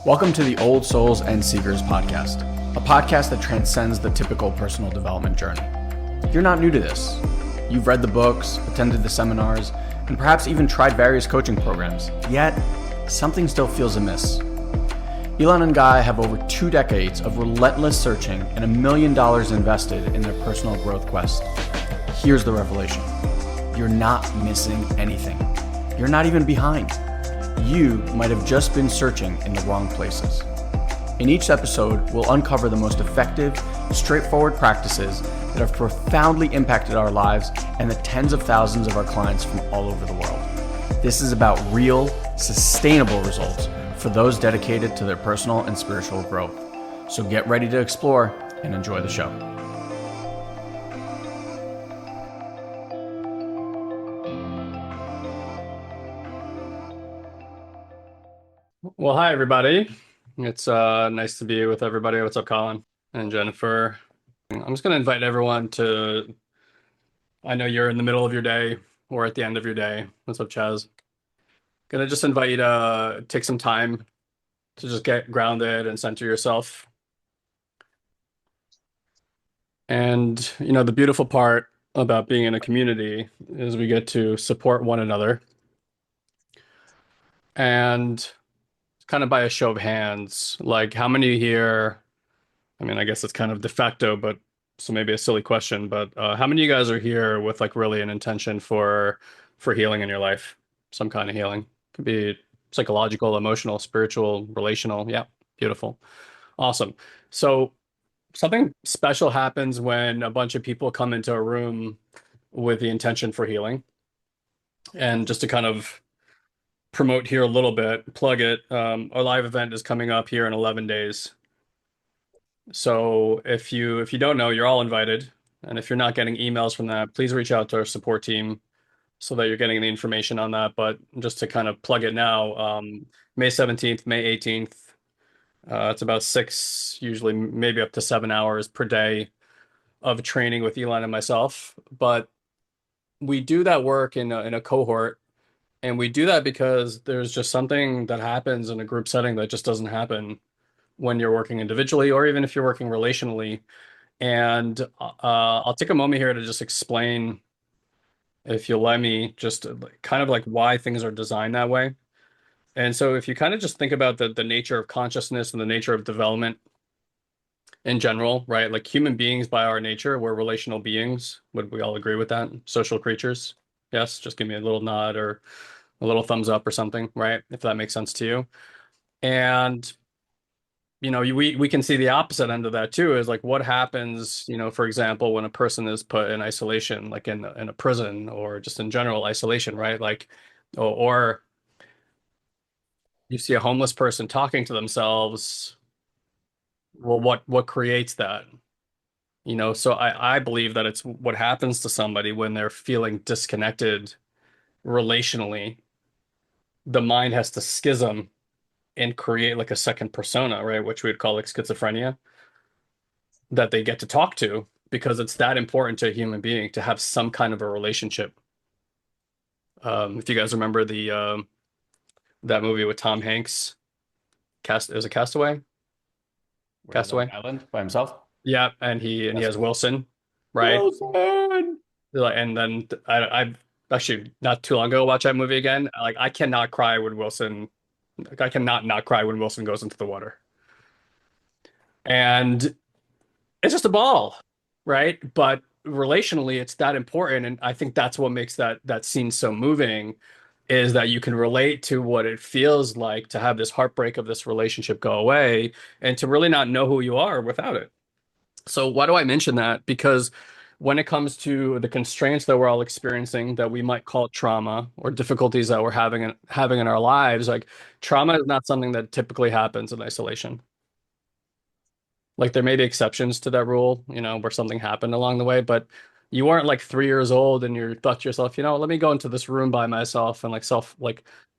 Welcome to the Old Souls and Seekers podcast, a podcast that transcends the typical personal development journey. You're not new to this. You've read the books, attended the seminars, and perhaps even tried various coaching programs, yet something still feels amiss. Elon and Guy have over 2 decades of relentless searching and $1 million invested in their personal growth quest. Here's the revelation. You're not missing anything. You're not even behind. You might have just been searching in the wrong places. In each episode, we'll uncover the most effective, straightforward practices that have profoundly impacted our lives and the tens of thousands of our clients from all over the world. This is about real, sustainable results for those dedicated to their personal and spiritual growth. So get ready to explore and enjoy the show. Well, hi, everybody. It's nice to be with everybody. What's up, Colin and Jennifer? I'm just going to invite everyone to, I know you're in the middle of your day or at the end of your day. What's up, Chaz? Going to just invite you to take some time to just get grounded and center yourself. And, the beautiful part about being in a community is we get to support one another. And kind of by a show of hands, like how many here, I guess it's kind of de facto, but so maybe a silly question, but how many of you guys are here with like really an intention for healing in your life? Some kind of healing. Could be psychological, emotional, spiritual, relational. Yeah, beautiful. Awesome. So something special happens when a bunch of people come into a room with the intention for healing. And just to kind of promote here a little bit, plug it. Our live event is coming up here in 11 days. So if you don't know, you're all invited. And if you're not getting emails from that, please reach out to our support team so that you're getting the information on that. But just to kind of plug it now, May 17th, May 18th, it's about 6, usually maybe up to 7 hours per day of training with Elon and myself. But we do that work in a cohort. And we do that because there's just something that happens in a group setting that just doesn't happen when you're working individually or even if you're working relationally. And I'll take a moment here to just explain, if you'll let me, just kind of like why things are designed that way. And so if you kind of just think about the nature of consciousness and the nature of development in general, right? Like human beings by our nature, we're relational beings. Would we all agree with that? Social creatures? Yes, just give me a little nod or a little thumbs up or something, right? If that makes sense to you. And, we can see the opposite end of that too, is like what happens, for example, when a person is put in isolation, like in a prison or just in general isolation, right? Like, or you see a homeless person talking to themselves. Well, what creates that? So I believe that it's what happens to somebody when they're feeling disconnected relationally. The mind has to schism and create like a second persona, right? Which we would call like schizophrenia, that they get to talk to because it's that important to a human being to have some kind of a relationship. If you guys remember that movie with Tom Hanks, it was a Castaway? Castaway? Island by himself? Yeah, and he has Wilson, right? Wilson! And then I actually not too long ago watched that movie again. Like I cannot cry when Wilson, like I cannot not cry when Wilson goes into the water. And it's just a ball, right? But relationally, it's that important. And I think that's what makes that scene so moving, is that you can relate to what it feels like to have this heartbreak of this relationship go away and to really not know who you are without it. So why do I mention that? Because when it comes to the constraints that we're all experiencing, that we might call trauma or difficulties that we're having in our lives, like trauma is not something that typically happens in isolation. Like there may be exceptions to that rule, where something happened along the way, but you weren't like 3 years old and you thought to yourself, let me go into this room by myself and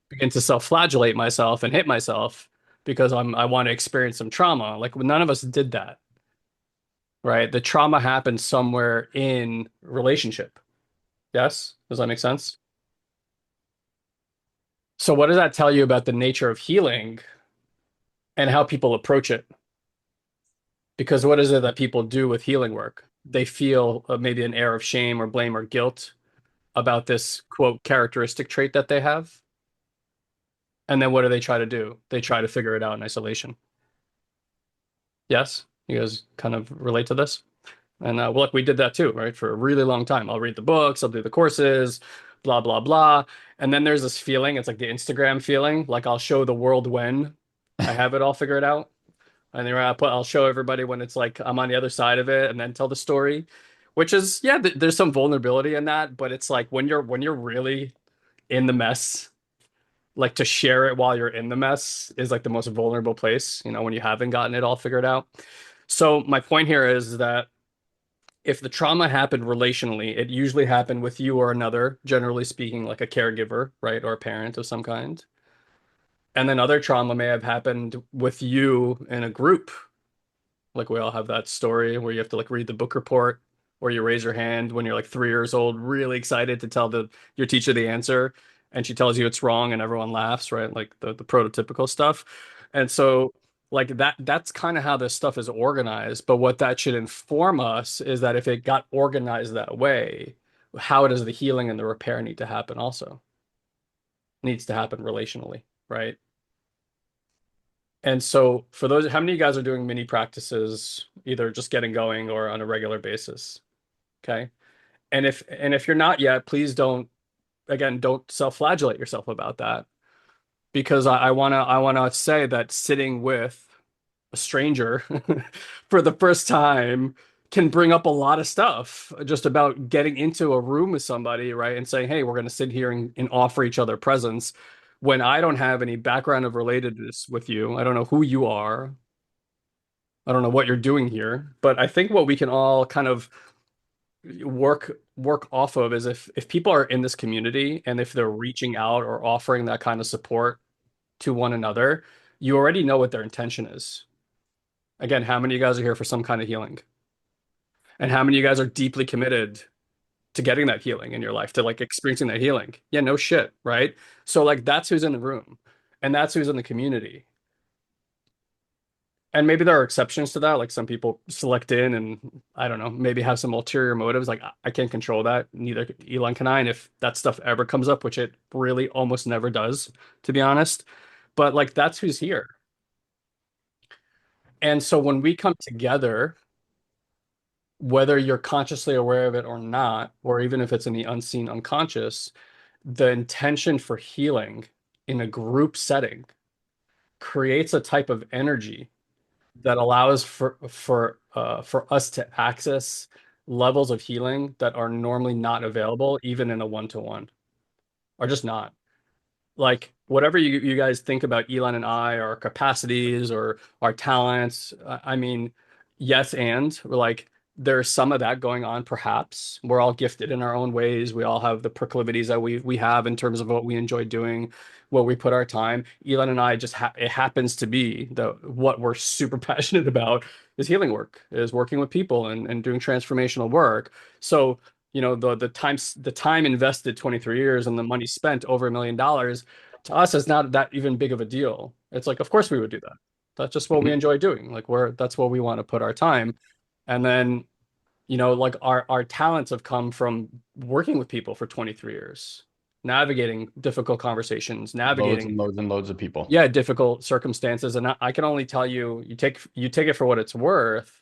begin to self-flagellate myself and hit myself because I want to experience some trauma. Like none of us did that. Right? The trauma happened somewhere in relationship. Yes? Does that make sense? So what does that tell you about the nature of healing? and how people approach it. Because what is it that people do with healing work? They feel maybe an air of shame or blame or guilt about this quote characteristic trait that they have. And then what do they try to do? They try to figure it out in isolation. Yes, you guys kind of relate to this. And well, look, we did that too, right? For a really long time. I'll read the books, I'll do the courses, blah, blah, blah. And then there's this feeling, it's like the Instagram feeling, like I'll show the world when I have it all figured out. And then I'll show everybody when it's like I'm on the other side of it and then tell the story, which is, yeah, there's some vulnerability in that, but it's like when you're really in the mess, like to share it while you're in the mess is like the most vulnerable place, when you haven't gotten it all figured out. So my point here is that if the trauma happened relationally, it usually happened with you or another, generally speaking, like a caregiver, right, or a parent of some kind. And then other trauma may have happened with you in a group. Like we all have that story where you have to like read the book report or you raise your hand when you're like 3 years old, really excited to tell your teacher the answer, and she tells you it's wrong and everyone laughs, right? Like the prototypical stuff. And so like that's kind of how this stuff is organized. But what that should inform us is that if it got organized that way, how does the healing and the repair need to happen also? Needs to happen relationally, right? And so for those, how many of you guys are doing mini practices, either just getting going or on a regular basis? Okay. And if you're not yet, please don't, again, don't self-flagellate yourself about that. Because I wanna say that sitting with a stranger for the first time can bring up a lot of stuff just about getting into a room with somebody, right? And saying, hey, we're gonna sit here and offer each other presence when I don't have any background of relatedness with you. I don't know who you are. I don't know what you're doing here, but I think what we can all kind of work off of is if people are in this community and if they're reaching out or offering that kind of support to one another, you already know what their intention is. Again, how many of you guys are here for some kind of healing? And how many of you guys are deeply committed to getting that healing in your life, to like experiencing that healing? Yeah, no shit, right? So like that's who's in the room and that's who's in the community. And maybe there are exceptions to that. Like some people select in and I don't know, maybe have some ulterior motives. Like I can't control that. Neither Elon can I. And if that stuff ever comes up, which it really almost never does, to be honest, but like that's who's here. And so when we come together, whether you're consciously aware of it or not, or even if it's in the unseen unconscious, the intention for healing in a group setting creates a type of energy that allows for us to access levels of healing that are normally not available, even in a one-to-one, or just not. Like whatever you guys think about Elon and I, our capacities or our talents, I mean, yes, and like there's some of that going on, perhaps. We're all gifted in our own ways. We all have the proclivities that we have in terms of what we enjoy doing, what we put our time. Elon and I just it happens to be the what we're super passionate about is healing work, is working with people and doing transformational work. So the time invested 23 years and the money spent over $1 million to us is not that even big of a deal. It's like, of course we would do that. That's just what we Mhm. enjoy doing. Like that's what we want to put our time. And then, like our talents have come from working with people for 23 years, navigating difficult conversations, Loads navigating, and loads and loads of people. yeah, difficult circumstances. And I can only tell you, you take it for what it's worth.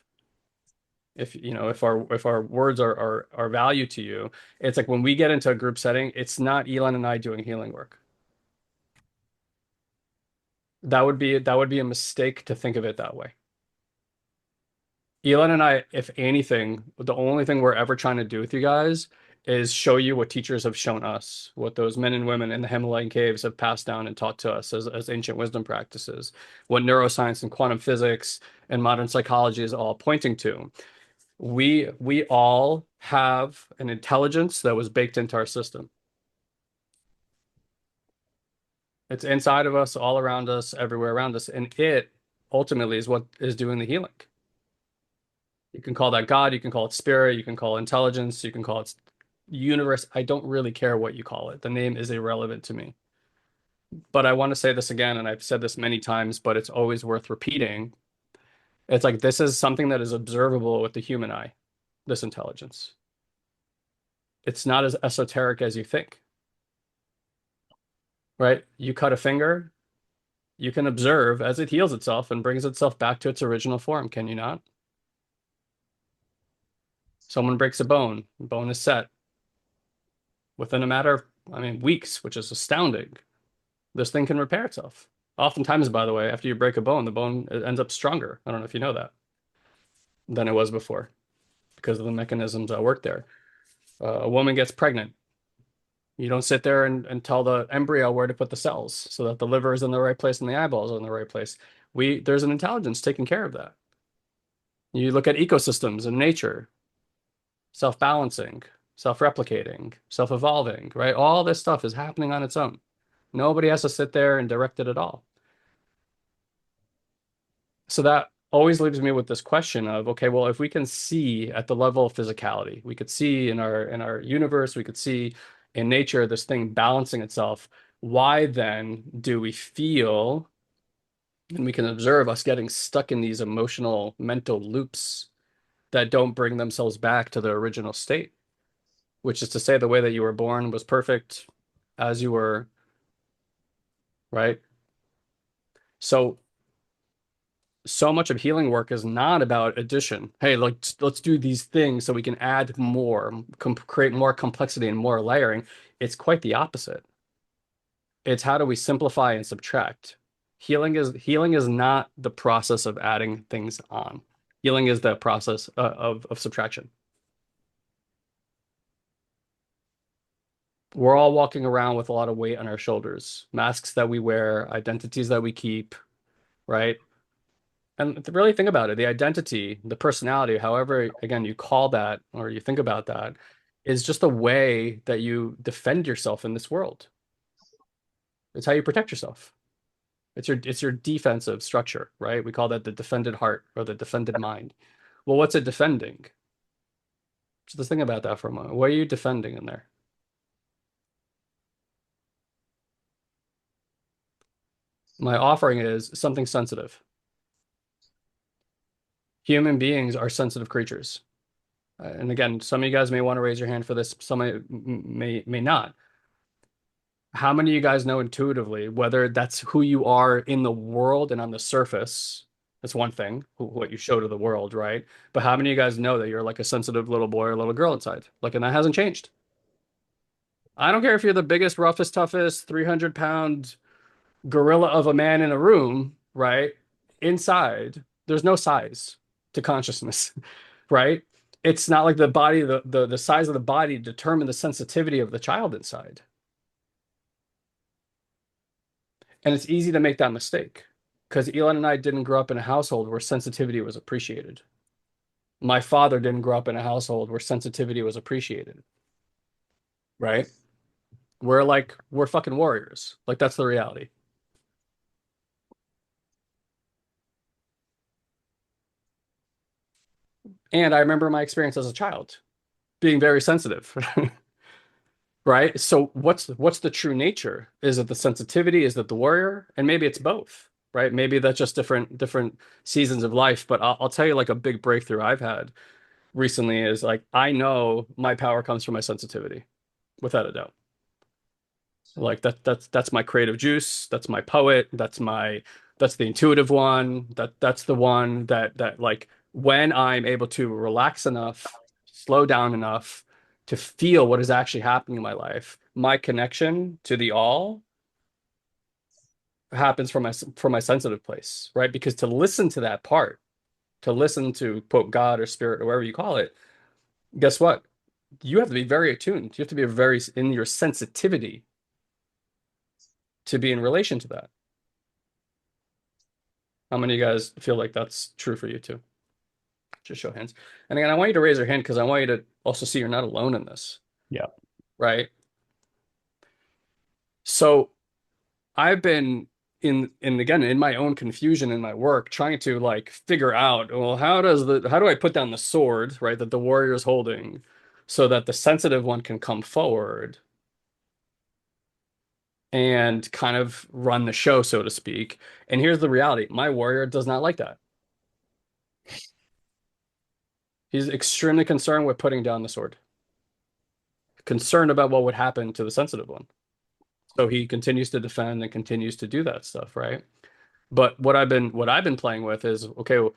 If our words are value to you, it's like when we get into a group setting, it's not Elon and I doing healing work. That would be a mistake to think of it that way. Elon and I, if anything, the only thing we're ever trying to do with you guys is show you what teachers have shown us, what those men and women in the Himalayan caves have passed down and taught to us as ancient wisdom practices, what neuroscience and quantum physics and modern psychology is all pointing to. We all have an intelligence that was baked into our system. It's inside of us, all around us, everywhere around us, and it ultimately is what is doing the healing. You can call that God, you can call it spirit, you can call it intelligence, you can call it universe. I don't really care what you call it. The name is irrelevant to me. But I want to say this again, and I've said this many times, but it's always worth repeating. It's like this is something that is observable with the human eye, this intelligence. It's not as esoteric as you think, right? You cut a finger, you can observe as it heals itself and brings itself back to its original form, can you not? Someone breaks a bone is set within a matter of, I mean, weeks, which is astounding. This thing can repair itself. Oftentimes, by the way, after you break a bone, the bone ends up stronger. I don't know if you know that than it was before because of the mechanisms that work there. A woman gets pregnant. You don't sit there and tell the embryo where to put the cells so that the liver is in the right place and the eyeballs are in the right place. There's an intelligence taking care of that. You look at ecosystems in nature, self-balancing, self-replicating, self-evolving, right? All this stuff is happening on its own. Nobody has to sit there and direct it at all. So that always leaves me with this question of, okay, well, if we can see at the level of physicality, we could see in our universe, we could see in nature this thing balancing itself, why then do we feel and we can observe us getting stuck in these emotional mental loops that don't bring themselves back to the original state, which is to say the way that you were born was perfect as you were, right? So so much of healing work is not about addition. Hey, let's do these things so we can add more, create more complexity and more layering. It's quite the opposite. It's how do we simplify and subtract. Healing is not the process of adding things on. Healing is the process of subtraction. We're all walking around with a lot of weight on our shoulders, masks that we wear, identities that we keep, right? And to really think about it, the identity, the personality, however, again, you call that or you think about that, is just a way that you defend yourself in this world. It's how you protect yourself. It's your defensive structure, right? We call that the defended heart or the defended mind. Well, what's it defending? So just think about that for a moment. What are you defending in there? My offering is something sensitive. Human beings are sensitive creatures. And again, some of you guys may want to raise your hand for this, some may not. How many of you guys know intuitively whether that's who you are in the world and on the surface? That's one thing, what you show to the world, right? But how many of you guys know that you're like a sensitive little boy or little girl inside? Like, and that hasn't changed. I don't care if you're the biggest, roughest, toughest, 300-pound gorilla of a man in a room, right? Inside, there's no size to consciousness, right? It's not like the body, the size of the body determine the sensitivity of the child inside. And it's easy to make that mistake because Elon and I didn't grow up in a household where sensitivity was appreciated. My father didn't grow up in a household where sensitivity was appreciated, right? We're fucking warriors. Like that's the reality. And I remember my experience as a child being very sensitive, right? So what's the true nature? Is it the sensitivity? Is it the warrior? And maybe it's both, right? Maybe that's just different seasons of life. But I'll tell you like a big breakthrough I've had recently is like I know my power comes from my sensitivity, without a doubt. Like that's my creative juice, that's my poet, that's the intuitive one, that's the one that like when I'm able to relax enough, slow down enough to feel what is actually happening in my life, my connection to the all happens from my sensitive place, right? Because to listen to that part, to listen to quote God or spirit or whatever you call it, guess what? You have to be very attuned. You have to be very in your sensitivity to be in relation to that. How many of you guys feel like that's true for you too? Just show hands. And again, I want you to raise your hand because I want you to also see you're not alone in this, Yeah. right? So I've been in again in my own confusion in my work trying to like figure out, well, how do I put down the sword, right, that the warrior is holding so that the sensitive one can come forward and kind of run the show, so to speak. And here's the reality. My warrior does not like that. He's extremely concerned with putting down the sword, concerned about what would happen to the sensitive one. So he continues to defend and continues to do that stuff, right? But what I've been playing with is okay, well,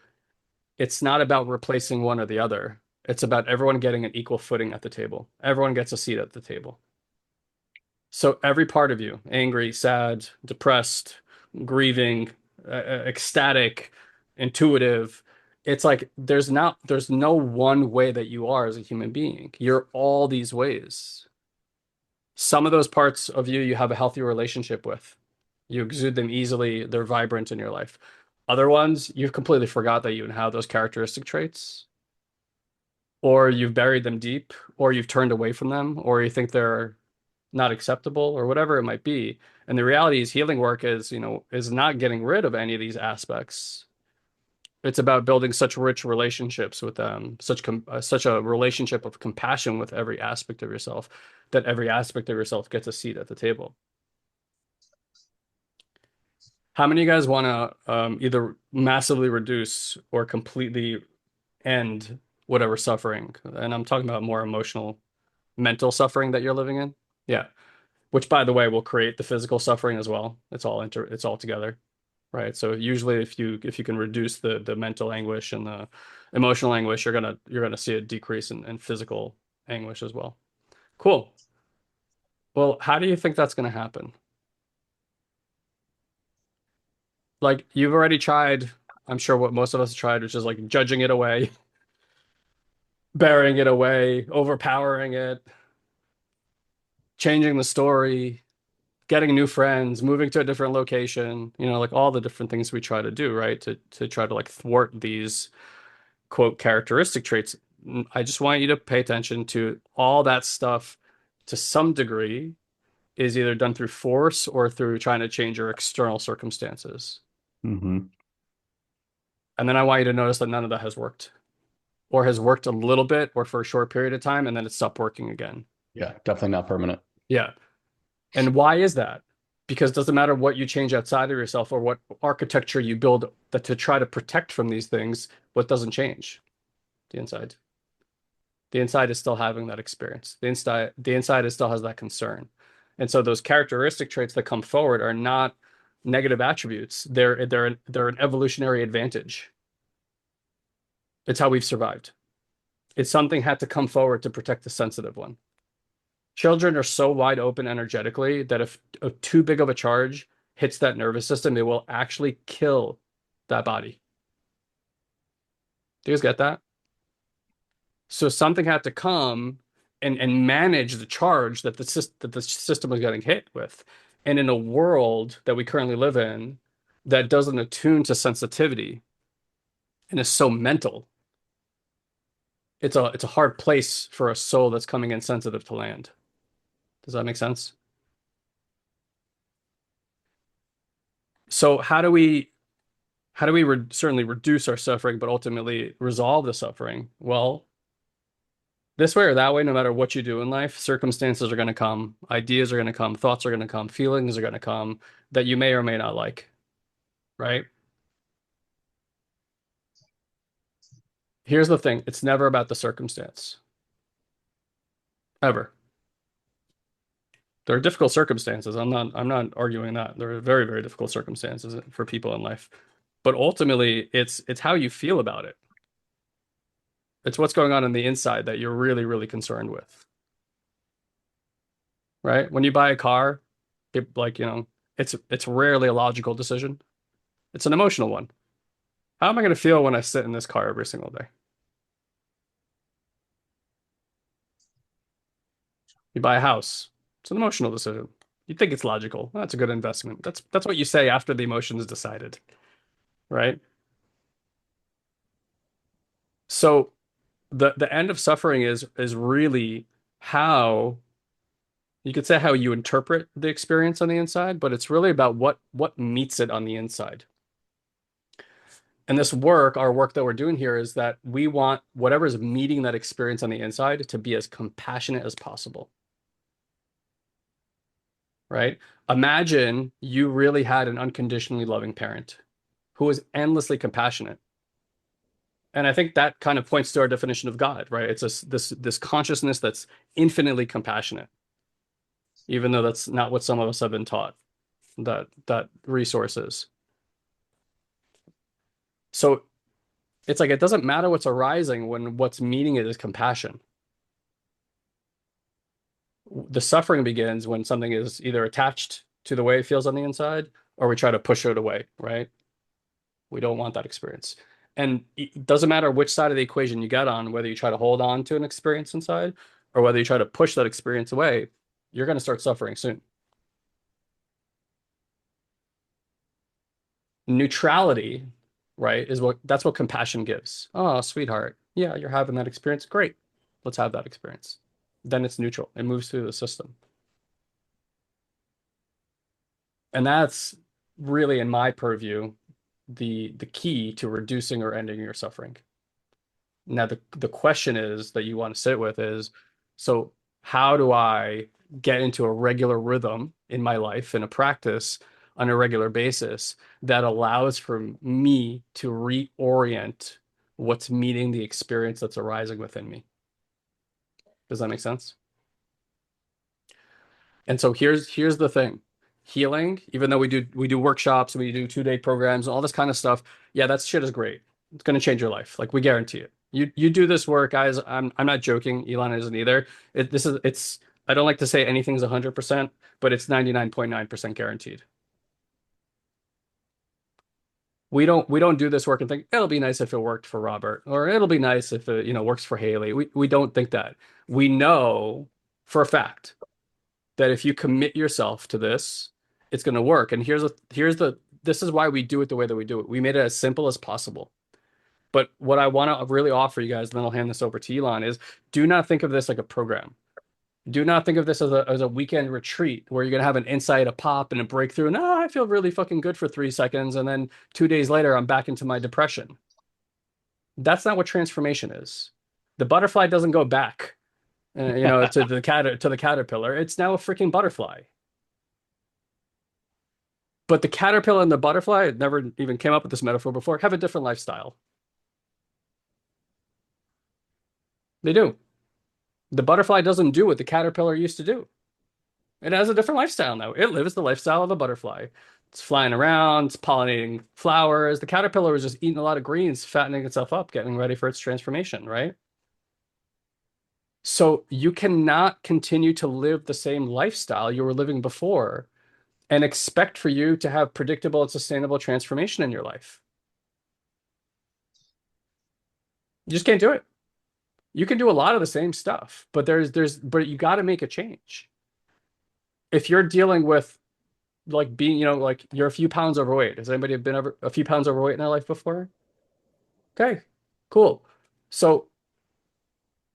it's not about replacing one or the other. It's about everyone getting an equal footing at the table. Everyone gets a seat at the table. So every part of you, angry, sad, depressed, grieving, ecstatic, intuitive, it's like there's no one way that you are as a human being. You're all these ways. Some of those parts of you have a healthy relationship with. You exude them easily, they're vibrant in your life. Other ones, you've completely forgot that you even have those characteristic traits, or you've buried them deep, or you've turned away from them, or you think they're not acceptable, or whatever it might be. And the reality is healing work is not getting rid of any of these aspects. It's about building such rich relationships with them, such a relationship of compassion with every aspect of yourself, that every aspect of yourself gets a seat at the table. How many of you guys want to either massively reduce or completely end whatever suffering? And I'm talking about more emotional, mental suffering that you're living in. Yeah. Which, by the way, will create the physical suffering as well. It's all together, right? So usually, if you can reduce the mental anguish and the emotional anguish, you're gonna see a decrease in physical anguish as well. Cool. Well, how do you think that's gonna happen? Like you've already tried, I'm sure what most of us have tried, which is like judging it away, burying it away, overpowering it, changing the story, getting new friends, moving to a different location, like all the different things we try to do, right? To try to like thwart these quote characteristic traits. I just want you to pay attention to all that stuff to some degree is either done through force or through trying to change your external circumstances. Mm-hmm. And then I want you to notice that none of that has worked or has worked a little bit or for a short period of time and then it stopped working again. Yeah, definitely not permanent. Yeah. And why is that? Because it doesn't matter what you change outside of yourself or what architecture you build that to try to protect from these things, what doesn't change? The inside. The inside is still having that experience. The inside is still has that concern. And so those characteristic traits that come forward are not negative attributes. They're an evolutionary advantage. It's how we've survived. It's something had to come forward to protect the sensitive one. Children are so wide open energetically that if too big of a charge hits that nervous system, it will actually kill that body. Do you guys get that? So something had to come and manage the charge that the system was getting hit with. And in a world that we currently live in that doesn't attune to sensitivity and is so mental, it's a hard place for a soul that's coming in sensitive to land. Does that make sense? So how do we certainly reduce our suffering, but ultimately resolve the suffering? Well, this way or that way, no matter what you do in life, circumstances are going to come, ideas are going to come, thoughts are going to come, feelings are going to come that you may or may not like, right? Here's the thing, it's never about the circumstance, ever. There are difficult circumstances. I'm not arguing that. There are very, very difficult circumstances for people in life. But ultimately, it's how you feel about it. It's what's going on the inside that you're really, really concerned with, right? When you buy a car, it's rarely a logical decision. It's an emotional one. How am I going to feel when I sit in this car every single day? You buy a house. It's an emotional decision. You think it's logical. That's a good investment. That's what you say after the emotion is decided, right? So the end of suffering is really how you could say how you interpret the experience on the inside, but it's really about what meets it on the inside. And this work, our work that we're doing here is that we want whatever is meeting that experience on the inside to be as compassionate as possible. right? Imagine you really had an unconditionally loving parent who was endlessly compassionate. And I think that kind of points to our definition of God, right? It's this consciousness that's infinitely compassionate, even though that's not what some of us have been taught that resource is. So it's like it doesn't matter what's arising when what's meeting it is compassion. The suffering begins when something is either attached to the way it feels on the inside or we try to push it away, right? We don't want that experience. And it doesn't matter which side of the equation you get on, whether you try to hold on to an experience inside or whether you try to push that experience away, you're going to start suffering soon. Neutrality, right, is that's what compassion gives. Oh, sweetheart. Yeah, you're having that experience. Great. Let's have that experience. Then it's neutral. It moves through the system. And that's really, in my purview, the key to reducing or ending your suffering. Now, the question is that you want to sit with is, so how do I get into a regular rhythm in my life and a practice on a regular basis that allows for me to reorient what's meeting the experience that's arising within me? Does that make sense? And so here's the thing. Healing, even though we do workshops, we do 2-day programs, all this kind of stuff. Yeah, that shit is great. It's going to change your life. Like we guarantee it. You do this work, guys. I'm not joking. Elon isn't either. It's I don't like to say anything's 100%, but it's 99.9% guaranteed. We don't do this work and think it'll be nice if it worked for Robert or it'll be nice if it, works for Haley. We don't think that. We know for a fact that if you commit yourself to this, it's going to work. And this is why we do it the way that we do it. We made it as simple as possible. But what I want to really offer you guys, and then I'll hand this over to Elon, is do not think of this like a program. Do not think of this as a weekend retreat where you're going to have an insight, a pop, and a breakthrough. And I feel really fucking good for 3 seconds. And then 2 days later, I'm back into my depression. That's not what transformation is. The butterfly doesn't go back, to the caterpillar. It's now a freaking butterfly. But the caterpillar and the butterfly, never even came up with this metaphor before, have a different lifestyle. They do. The butterfly doesn't do what the caterpillar used to do. It has a different lifestyle now. It lives the lifestyle of a butterfly. It's flying around, it's pollinating flowers. The caterpillar was just eating a lot of greens, fattening itself up, getting ready for its transformation, right? So you cannot continue to live the same lifestyle you were living before and expect for you to have predictable and sustainable transformation in your life. You just can't do it. You can do a lot of the same stuff, but but you got to make a change. If you're dealing with like being, like you're a few pounds overweight. Has anybody been ever a few pounds overweight in their life before? Okay, cool. So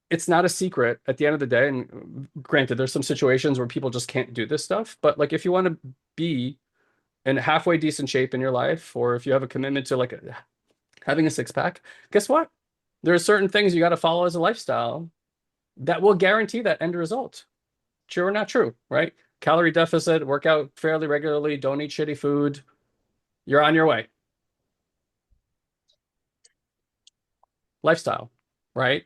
it's not a secret at the end of the day. And granted, there's some situations where people just can't do this stuff. But like if you want to be in halfway decent shape in your life, or if you have a commitment to like having a six pack, guess what? There are certain things you got to follow as a lifestyle that will guarantee that end result. True or not true, right? Calorie deficit, work out fairly regularly, don't eat shitty food. You're on your way. Lifestyle, right?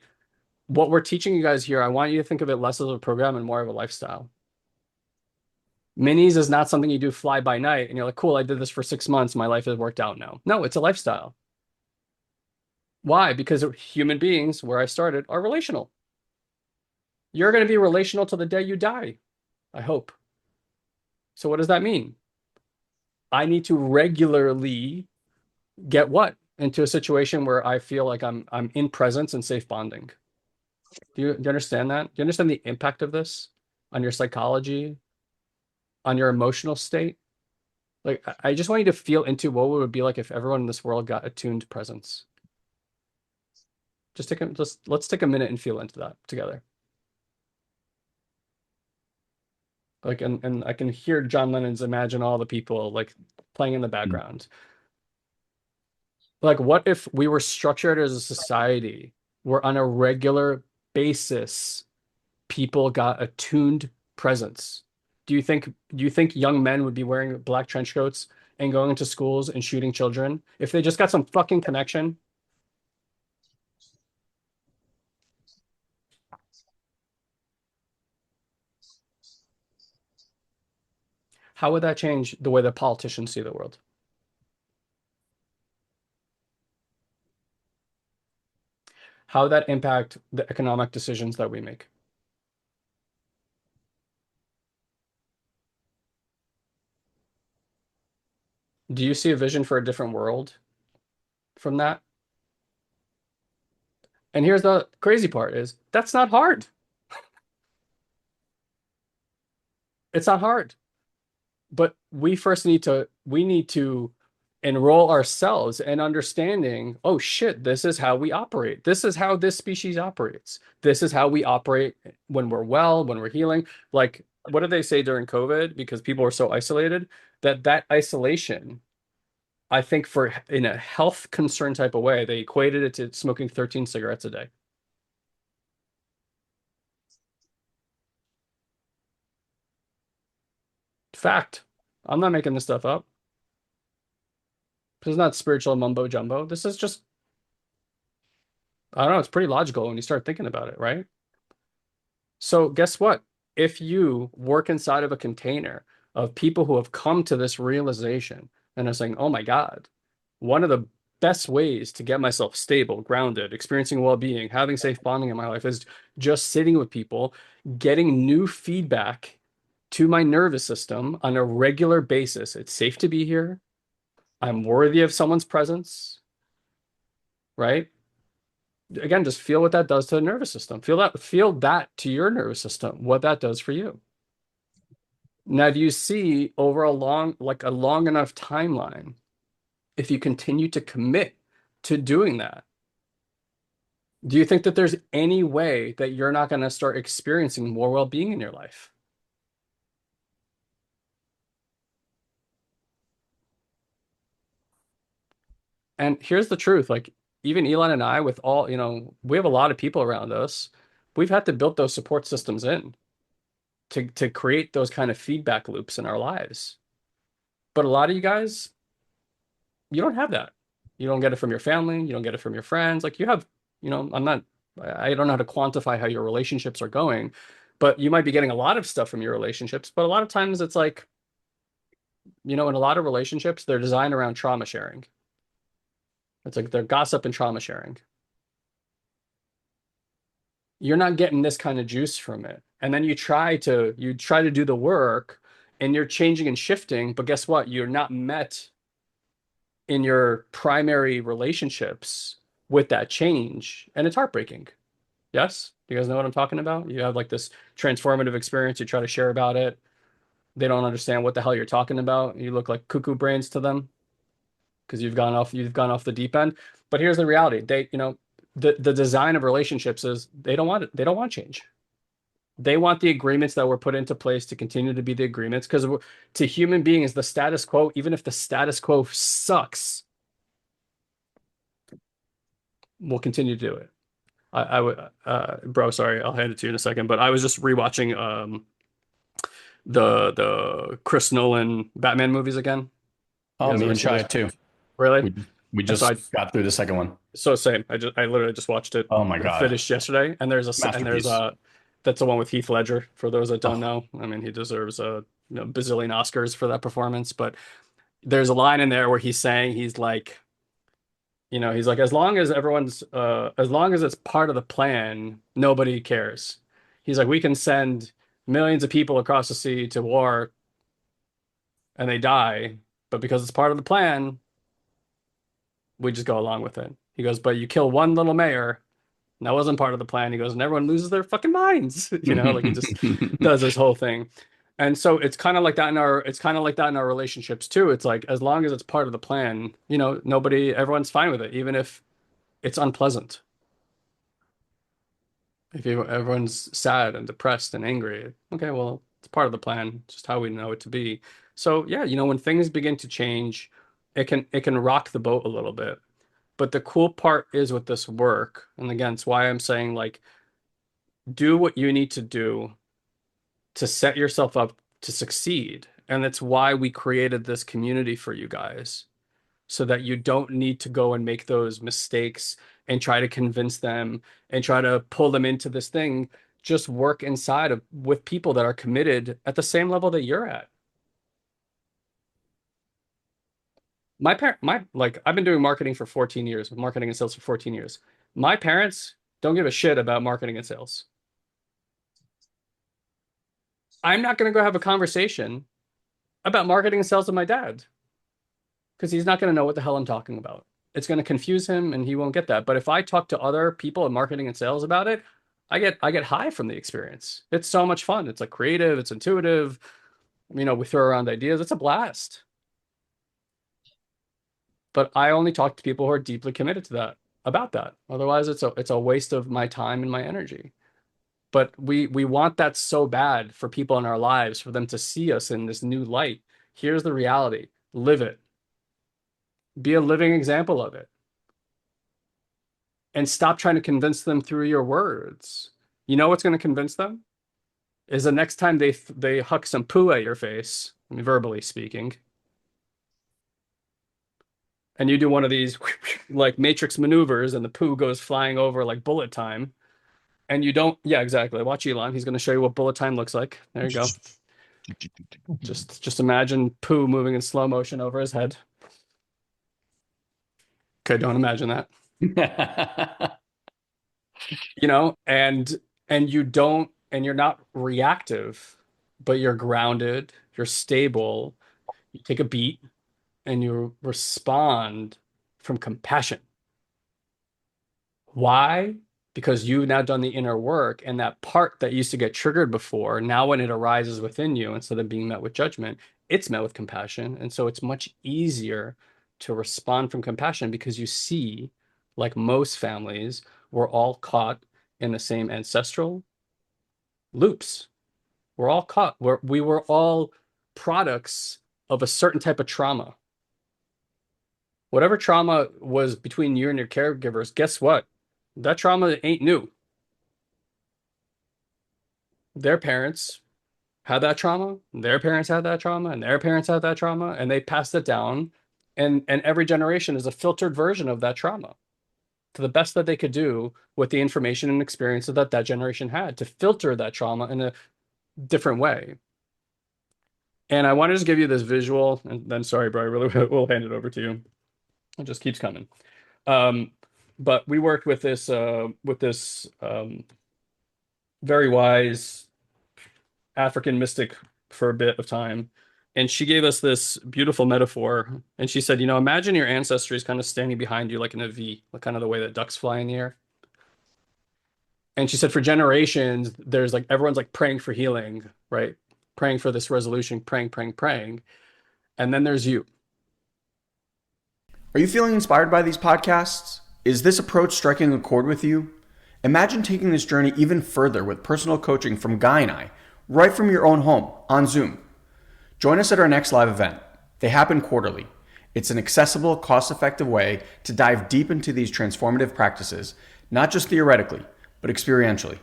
What we're teaching you guys here, I want you to think of it less as a program and more of a lifestyle. Minis is not something you do fly by night and you're like, cool, I did this for 6 months. My life has worked out now. No, it's a lifestyle. Why? Because human beings, where I started, are relational. You're going to be relational till the day you die, I hope. So what does that mean? I need to regularly get what? Into a situation where I feel like I'm in presence and safe bonding. Do you understand that? Do you understand the impact of this on your psychology, on your emotional state? Like I just want you to feel into what it would be like if everyone in this world got attuned presence. Let's take a minute and feel into that together. Like and I can hear John Lennon's Imagine All the People like playing in the background. Like what if we were structured as a society where on a regular basis people got attuned presence Do you think young men would be wearing black trench coats and going into schools and shooting children if they just got some fucking connection? How would that change the way that politicians see the world? How would that impact the economic decisions that we make? Do you see a vision for a different world from that? And here's the crazy part is that's not hard. It's not hard. But we need to enroll ourselves in understanding, oh shit, this is how we operate. This is how this species operates. This is how we operate when we're well, when we're healing. Like, what did they say during COVID? Because people were so isolated, that isolation, I think for in a health concern type of way, they equated it to smoking 13 cigarettes a day. Fact. I'm not making this stuff up. This is not spiritual mumbo jumbo. This is just, I don't know, it's pretty logical when you start thinking about it, right? So guess what? If you work inside of a container of people who have come to this realization and are saying, oh my God, one of the best ways to get myself stable, grounded, experiencing well-being, having safe bonding in my life is just sitting with people, getting new feedback to my nervous system on a regular basis. It's safe to be here. I'm worthy of someone's presence, right? Again, just feel what that does to the nervous system. Feel that to your nervous system, what that does for you. Now, do you see over a long enough timeline, if you continue to commit to doing that, do you think that there's any way that you're not going to start experiencing more well-being in your life? And here's the truth, like even Elon and I, with all, we have a lot of people around us. We've had to build those support systems in to create those kind of feedback loops in our lives. But a lot of you guys, you don't have that. You don't get it from your family. You don't get it from your friends. Like you have, I don't know how to quantify how your relationships are going, but you might be getting a lot of stuff from your relationships. But a lot of times it's like, in a lot of relationships, they're designed around trauma sharing. It's like they're gossip and trauma sharing. You're not getting this kind of juice from it. And then you try to do the work and you're changing and shifting, but guess what? You're not met in your primary relationships with that change, and it's heartbreaking. Yes? You guys know what I'm talking about? You have like this transformative experience, you try to share about it. They don't understand what the hell you're talking about. You look like cuckoo brains to them because you've gone off the deep end. But here's the reality. The design of relationships is they don't want it, they don't want change. They want the agreements that were put into place to continue to be the agreements because to human beings, the status quo, even if the status quo sucks, we'll continue to do it. I would, bro, sorry, I'll hand it to you in a second, but I was just rewatching the Chris Nolan Batman movies again. You Oh, guys me ever and seen Shy those? too. Really? We And so I just got through the second one. so same. I literally just watched it Oh my God. finished yesterday, and there's Masterpiece. a that's the one with Heath Ledger. For those that don't Oh, know, I mean, he deserves a bazillion Oscars for that performance. But there's a line in there where he's saying he's like, as long as it's part of the plan, nobody cares. He's like, we can send millions of people across the sea to war and they die, but because it's part of the plan, we just go along with it. He goes, but you kill one little mayor, and that wasn't part of the plan. He goes, and everyone loses their fucking minds. Like he just does this whole thing. And so it's kind of like that in our relationships too. It's like as long as it's part of the plan, everyone's fine with it, even if it's unpleasant. If everyone's sad and depressed and angry, okay, well, it's part of the plan, just how we know it to be. So yeah, when things begin to change, it can rock the boat a little bit. But the cool part is with this work, and again, it's why I'm saying like do what you need to do to set yourself up to succeed. And that's why we created this community for you guys, so that you don't need to go and make those mistakes and try to convince them and try to pull them into this thing. Just work inside of with people that are committed at the same level that you're at. I've been doing marketing for 14 years, marketing and sales for 14 years. My parents don't give a shit about marketing and sales. I'm not going to go have a conversation about marketing and sales with my dad because he's not going to know what the hell I'm talking about. It's going to confuse him and he won't get that. But if I talk to other people in marketing and sales about it, I get high from the experience. It's so much fun. It's like creative, it's intuitive. We throw around ideas. It's a blast. But I only talk to people who are deeply committed to that, about that. Otherwise, it's a waste of my time and my energy. But we want that so bad for people in our lives, for them to see us in this new light. Here's the reality. Live it. Be a living example of it. And stop trying to convince them through your words. You know what's going to convince them? Is the next time they huck some poo at your face, verbally speaking, and you do one of these like matrix maneuvers and the poo goes flying over like bullet time, and you don't, yeah, exactly. Watch Elon. He's going to show you what bullet time looks like. There you go. Just imagine poo moving in slow motion over his head. Okay, don't imagine that. And you're not reactive, but you're grounded, you're stable. You take a beat and you respond from compassion. Why? Because you've now done the inner work, and that part that used to get triggered before, now when it arises within you, instead of being met with judgment, it's met with compassion. And so it's much easier to respond from compassion because you see, like most families, we're all caught in the same ancestral loops. We're all caught. We were all products of a certain type of trauma. Whatever trauma was between you and your caregivers, guess what? That trauma ain't new. Their parents had that trauma, their parents had that trauma, and their parents had that trauma, and they passed it down. And every generation is a filtered version of that trauma to the best that they could do with the information and experiences that that generation had to filter that trauma in a different way. And I want to just give you this visual, and then sorry, bro, I really will hand it over to you. It just keeps coming. But we worked with this very wise African mystic for a bit of time. And she gave us this beautiful metaphor. And she said, imagine your ancestry is kind of standing behind you like in a V, like kind of the way that ducks fly in the air. And she said, for generations, there's like everyone's like praying for healing, right? Praying for this resolution, praying, praying, praying. And then there's you. Are you feeling inspired by these podcasts? Is this approach striking a chord with you? Imagine taking this journey even further with personal coaching from Guy and I, right from your own home on Zoom. Join us at our next live event. They happen quarterly. It's an accessible, cost-effective way to dive deep into these transformative practices, not just theoretically, but experientially.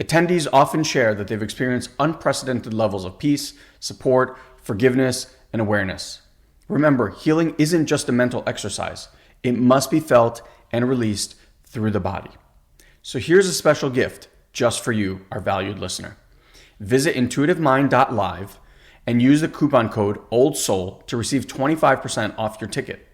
Attendees often share that they've experienced unprecedented levels of peace, support, forgiveness, and awareness. Remember, healing isn't just a mental exercise. It must be felt and released through the body. So here's a special gift just for you, our valued listener. Visit intuitivemind.live and use the coupon code OLDSOUL to receive 25% off your ticket.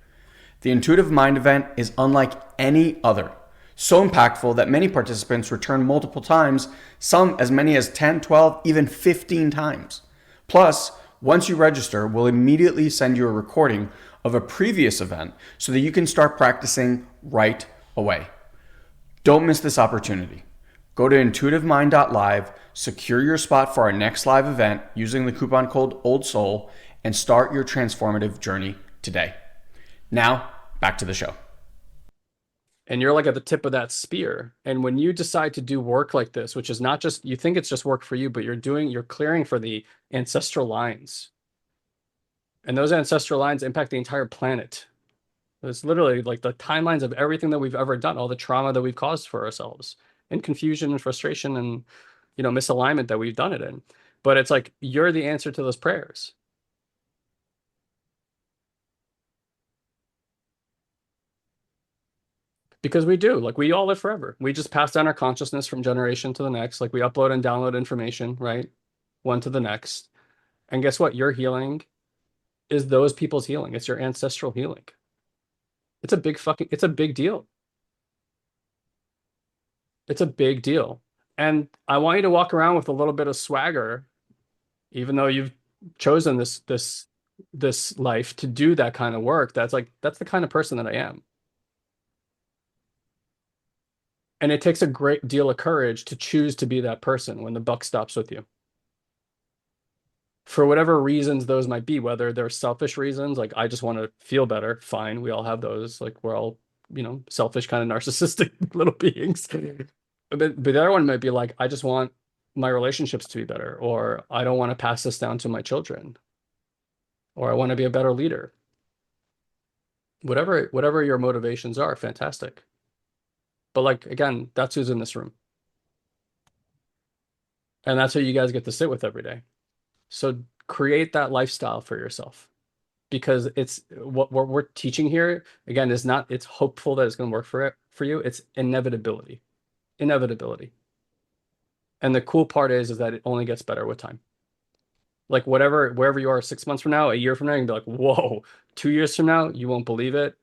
The Intuitive Mind event is unlike any other. So impactful that many participants return multiple times, some as many as 10, 12, even 15 times. Plus, once you register, we'll immediately send you a recording of a previous event so that you can start practicing right away. Don't miss this opportunity. Go to intuitivemind.live, secure your spot for our next live event using the coupon code OLDSOUL, and start your transformative journey today. Now, back to the show. And you're like at the tip of that spear. And when you decide to do work like this, which is not just, you think it's just work for you, but you're clearing for the ancestral lines. And those ancestral lines impact the entire planet. It's literally like the timelines of everything that we've ever done, all the trauma that we've caused for ourselves, and confusion and frustration and, misalignment that we've done it in. But it's like you're the answer to those prayers. Because we do. Like we all live forever. We just pass down our consciousness from generation to the next. Like we upload and download information, right? One to the next. And guess what? Your healing is those people's healing. It's your ancestral healing. It's a big deal. It's a big deal. And I want you to walk around with a little bit of swagger, even though you've chosen this life to do that kind of work. That's the kind of person that I am. And it takes a great deal of courage to choose to be that person when the buck stops with you. For whatever reasons those might be, whether they're selfish reasons, like I just want to feel better, fine, we all have those. Like we're all, selfish kind of narcissistic little beings. But the other one might be like, I just want my relationships to be better, or I don't want to pass this down to my children, or I want to be a better leader. Whatever your motivations are, fantastic. But like again, that's who's in this room. And that's who you guys get to sit with every day. So create that lifestyle for yourself because it's what we're teaching here again is not it's hopeful that it's going to work for you. It's inevitability. Inevitability. And the cool part is that it only gets better with time. Like wherever you are 6 months from now, a year from now, you can be like, whoa, 2 years from now, you won't believe it.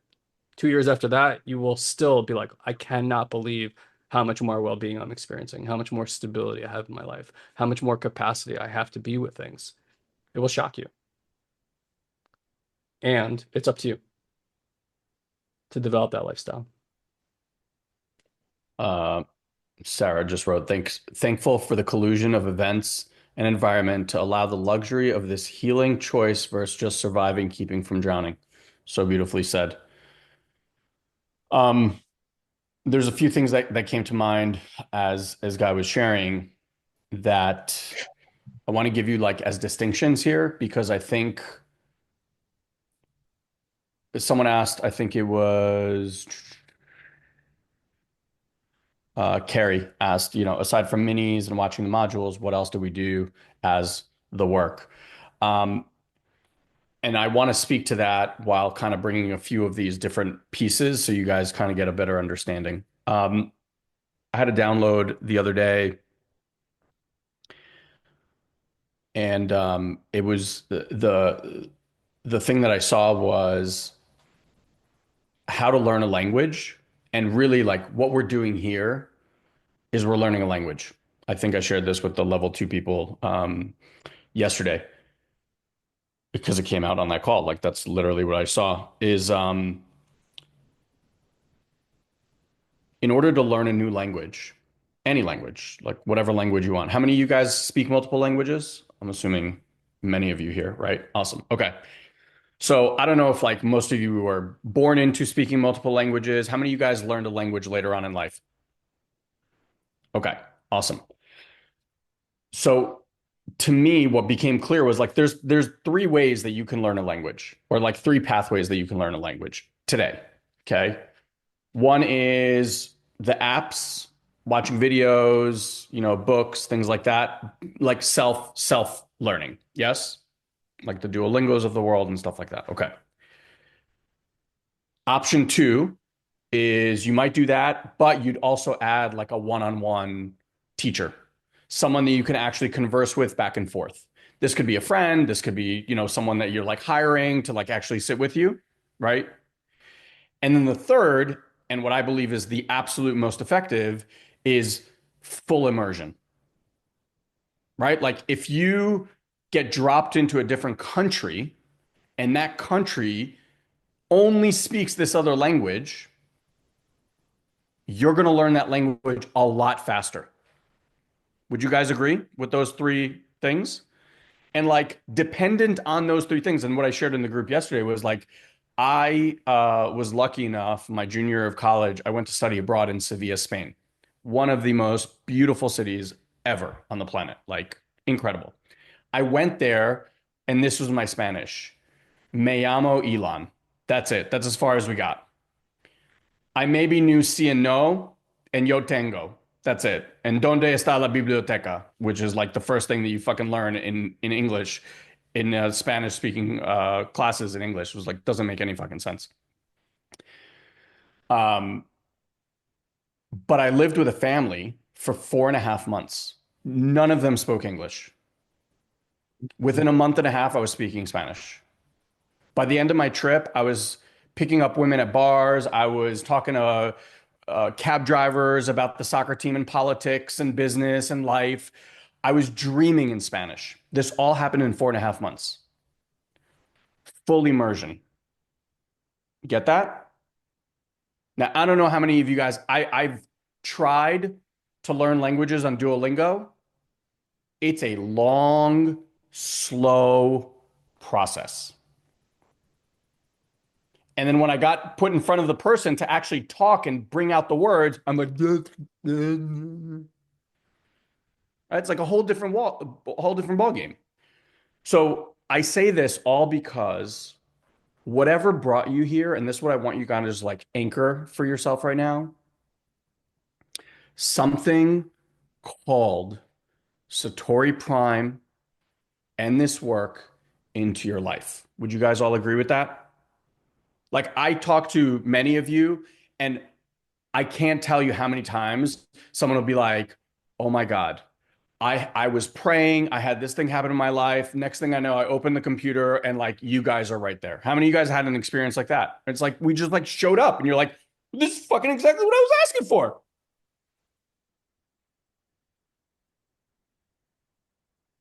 2 years after that, you will still be like, I cannot believe how much more well-being I'm experiencing, how much more stability I have in my life, how much more capacity I have to be with things. It will shock you. And it's up to you to develop that lifestyle. Uh, Sarah just wrote, thankful for the collusion of events and environment to allow the luxury of this healing choice versus just surviving, keeping from drowning. So beautifully said. Um, there's a few things that came to mind as Guy was sharing that I want to give you like as distinctions here because I think someone asked, I think it was Carrie asked, aside from minis and watching the modules, what else do we do as the work? Um, and I want to speak to that while kind of bringing a few of these different pieces so you guys kind of get a better understanding. I had a download the other day, and it was the thing that I saw was how to learn a language, and really like what we're doing here is we're learning a language. I think I shared this with the level 2 people yesterday because it came out on that call. Like that's literally what I saw is in order to learn a new language, any language, like whatever language you want. How many of you guys speak multiple languages? I'm assuming many of you here, right? Awesome. Okay. So I don't know if like most of you were born into speaking multiple languages. How many of you guys learned a language later on in life? Okay. Awesome. So to me, what became clear was like there's three ways that you can learn a language, or like three pathways that you can learn a language today. Okay. One is the apps, watching videos, books, things like that, like self learning. Yes. Like the Duolingos of the world and stuff like that. Okay. Option two is you might do that, but you'd also add like a one-on-one teacher, someone that you can actually converse with back and forth. This could be a friend, this could be, someone that you're like hiring to like actually sit with you, right? And then the third, and what I believe is the absolute most effective, is full immersion, right? Like if you get dropped into a different country and that country only speaks this other language, you're going to learn that language a lot faster. Would you guys agree with those three things? And like dependent on those three things, and what I shared in the group yesterday was like, I was lucky enough, my junior year of college, I went to study abroad in Sevilla, Spain. One of the most beautiful cities ever on the planet, like incredible. I went there, and this was my Spanish. Me llamo Elon. That's it. That's as far as we got. I maybe knew sí and no, and yo tengo. That's it. And donde está la biblioteca, which is like the first thing that you fucking learn in English, in Spanish speaking classes in English, was like doesn't make any fucking sense. Um, but I lived with a family for 4.5 months. None of them spoke English. Within a month and a half, I was speaking Spanish. By the end of my trip, I was picking up women at bars. I was talking to cab drivers about the soccer team and politics and business and life. I was dreaming in Spanish. This all happened in 4.5 months. Full immersion. Get that? Now, I don't know how many of you guys, I've tried to learn languages on Duolingo. It's a long, slow process. And then when I got put in front of the person to actually talk and bring out the words, I'm like, it's like a whole different ball game. So I say this all because whatever brought you here, and this is what I want you kind of just like anchor for yourself right now, something called Satori Prime and this work into your life. Would you guys all agree with that? Like I talk to many of you, and I can't tell you how many times someone will be like, "Oh my God, I was praying, I had this thing happen in my life. Next thing I know, I open the computer and like you guys are right there." How many of you guys had an experience like that? It's like we just like showed up and you're like, "This is fucking exactly what I was asking for."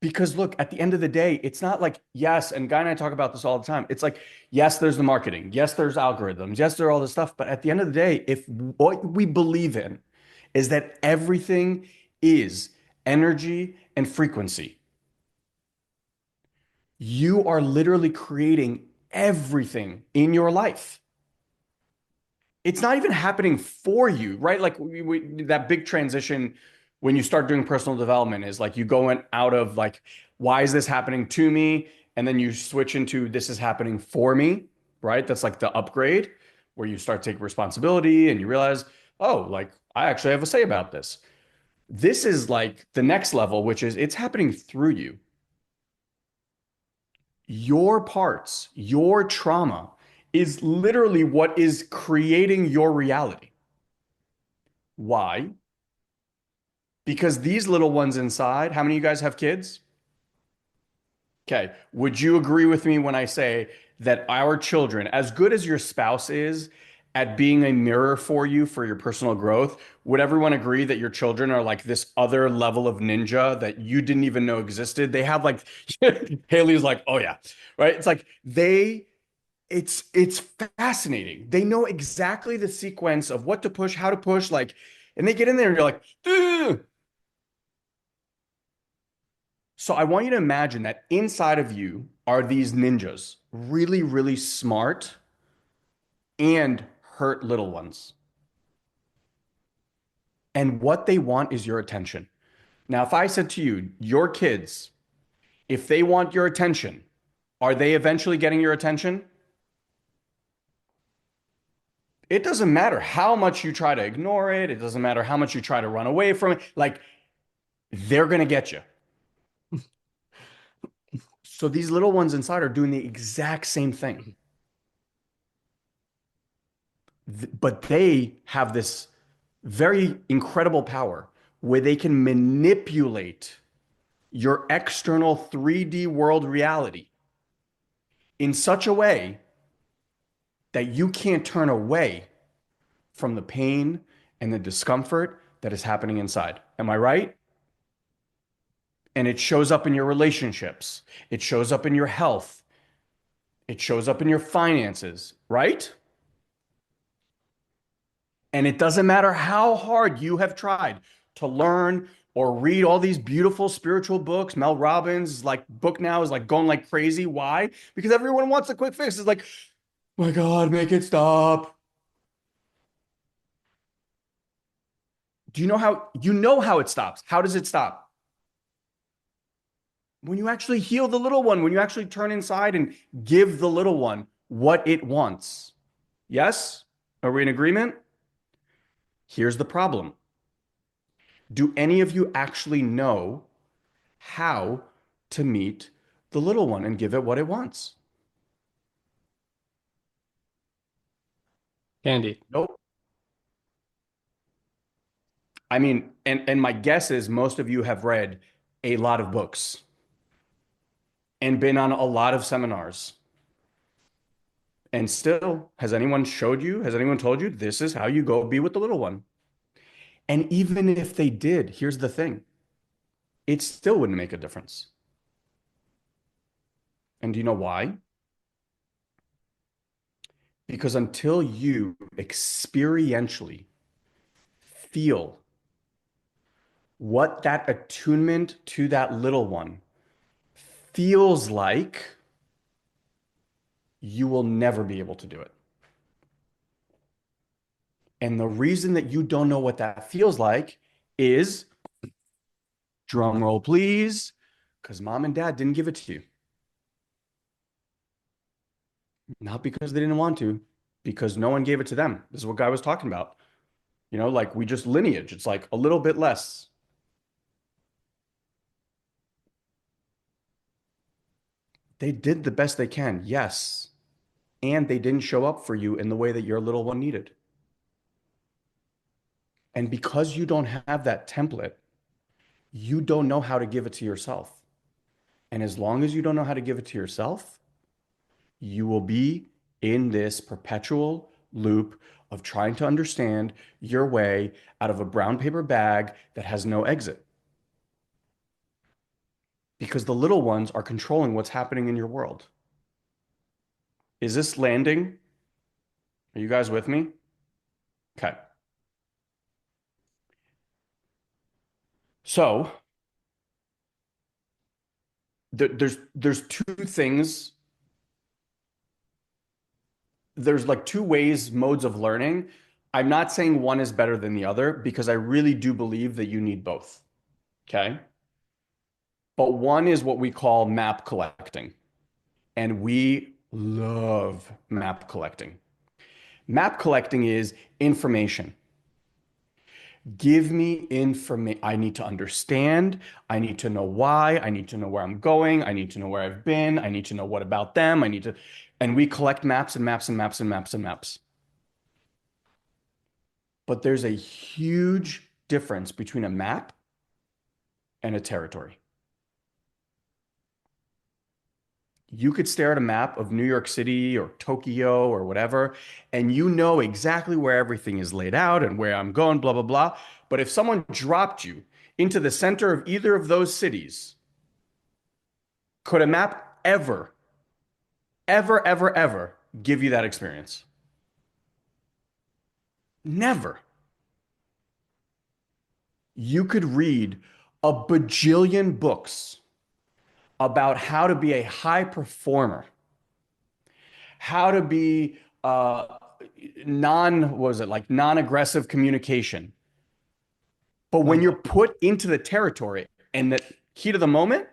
Because look, at the end of the day, it's not like, yes, and Guy and I talk about this all the time. It's like, yes, there's the marketing. Yes, there's algorithms. Yes, there are all this stuff. But at the end of the day, if what we believe in is that everything is energy and frequency, you are literally creating everything in your life. It's not even happening for you, right? Like that big transition when you start doing personal development is like you going out of like, why is this happening to me? And then you switch into this is happening for me, right? That's like the upgrade where you start taking responsibility and you realize, oh, like I actually have a say about this. This is like the next level, which is it's happening through you. Your parts, your trauma is literally what is creating your reality. Why? Because these little ones inside, how many of you guys have kids? Okay. Would you agree with me when I say that our children, as good as your spouse is at being a mirror for you for your personal growth, would everyone agree that your children are like this other level of ninja that you didn't even know existed? They have like, Haley's like, oh yeah, right? It's like it's fascinating. They know exactly the sequence of what to push, how to push, like, and they get in there and you're like, ugh. So I want you to imagine that inside of you are these ninjas, really, really smart and hurt little ones. And what they want is your attention. Now, if I said to you, your kids, if they want your attention, are they eventually getting your attention? It doesn't matter how much you try to ignore it. It doesn't matter how much you try to run away from it. Like, they're going to get you. So these little ones inside are doing the exact same thing. But they have this very incredible power where they can manipulate your external 3D world reality in such a way that you can't turn away from the pain and the discomfort that is happening inside. Am I right? And it shows up in your relationships. It shows up in your health. It shows up in your finances, right? And it doesn't matter how hard you have tried to learn or read all these beautiful spiritual books. Mel Robbins' like book now is like going like crazy. Why? Because everyone wants a quick fix. It's like, my God, make it stop. Do you know how it stops? How does it stop? When you actually heal the little one, when you actually turn inside and give the little one what it wants. Yes? Are we in agreement? Here's the problem. Do any of you actually know how to meet the little one and give it what it wants? Candy. Nope. I mean, and my guess is most of you have read a lot of books and been on a lot of seminars. And still, has anyone showed you, has anyone told you this is how you go be with the little one? And even if they did, here's the thing, it still wouldn't make a difference. And do you know why? Because until you experientially feel what that attunement to that little one feels like, you will never be able to do it. And the reason that you don't know what that feels like is, drum roll please, because mom and dad didn't give it to you. Not because they didn't want to, because no one gave it to them. This is what Guy was talking about. You know, like we just lineage. It's like a little bit less. They did the best they can, yes. And they didn't show up for you in the way that your little one needed. And because you don't have that template, you don't know how to give it to yourself. And as long as you don't know how to give it to yourself, you will be in this perpetual loop of trying to understand your way out of a brown paper bag that has no exit. Because the little ones are controlling what's happening in your world. Is this landing? Are you guys with me? Okay. So there's two things. There's like two ways, modes of learning. I'm not saying one is better than the other because I really do believe that you need both. Okay. But one is what we call map collecting. And we love map collecting. Map collecting is information. Give me information. I need to understand. I need to know why. I need to know where I'm going. I need to know where I've been. I need to know what about them. I need to, and we collect maps and maps and maps and maps and maps. But there's a huge difference between a map and a territory. You could stare at a map of New York City or Tokyo or whatever, and you know exactly where everything is laid out and where I'm going, blah, blah, blah. But if someone dropped you into the center of either of those cities, could a map ever, ever, ever, ever give you that experience? Never. You could read a bajillion books about how to be a high performer, how to be what was it, like non-aggressive communication. But when you're put into the territory and the heat of the moment,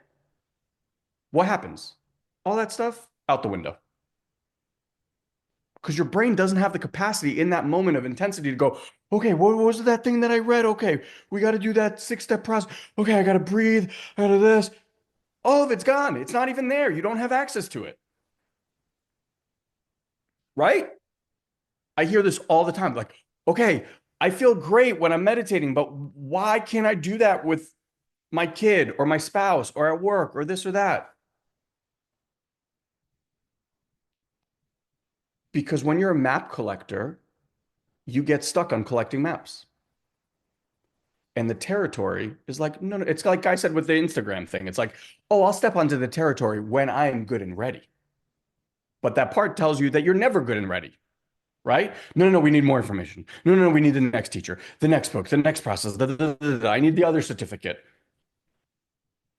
what happens? All that stuff out the window. Because your brain doesn't have the capacity in that moment of intensity to go, okay, what was that thing that I read? Okay, we got to do that 6-step process. Okay, I got to breathe. I got to this. All of it's gone. It's not even there. You don't have access to it. Right? I hear this all the time. Like, okay, I feel great when I'm meditating, but why can't I do that with my kid or my spouse or at work or this or that? Because when you're a map collector, you get stuck on collecting maps. And the territory is like, no, no, it's like I said with the Instagram thing. It's like, oh, I'll step onto the territory when I am good and ready. But that part tells you that you're never good and ready, right? No, no, no, we need more information. No, no, no, we need the next teacher, the next book, the next process. I need the other certificate.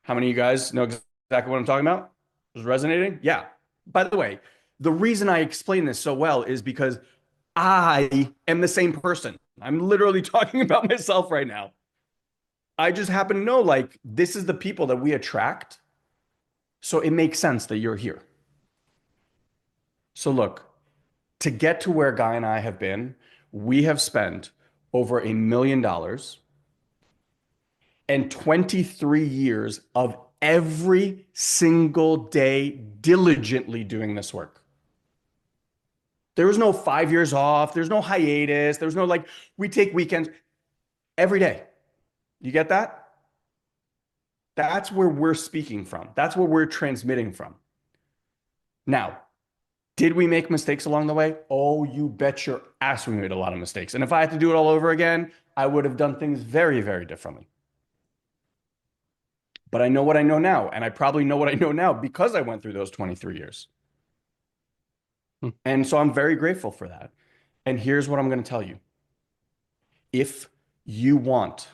How many of you guys know exactly what I'm talking about? Is resonating? Yeah. By the way, the reason I explain this so well is because I am the same person. I'm literally talking about myself right now. I just happen to know like this is the people that we attract. So it makes sense that you're here. So look, to get to where Guy and I have been, we have spent over $1 million and 23 years of every single day diligently doing this work. There was no 5 years off. There's no hiatus. There's no like, we take weekends every day. You get that? That's where we're speaking from. That's where we're transmitting from. Now, did we make mistakes along the way? Oh, you bet your ass we made a lot of mistakes. And if I had to do it all over again, I would have done things very, very differently. But I know what I know now. And I probably know what I know now because I went through those 23 years. Hmm. And so I'm very grateful for that. And here's what I'm going to tell you. If you want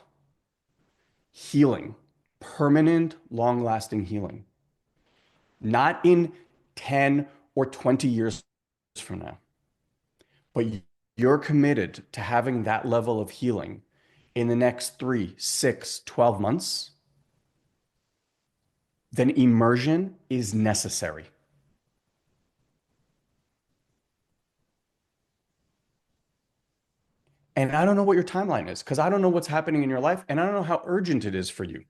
healing, permanent, long lasting healing, not in 10 or 20 years from now, but you're committed to having that level of healing in the next 3, 6, 12 months, then immersion is necessary. And I don't know what your timeline is because I don't know what's happening in your life and I don't know how urgent it is for you.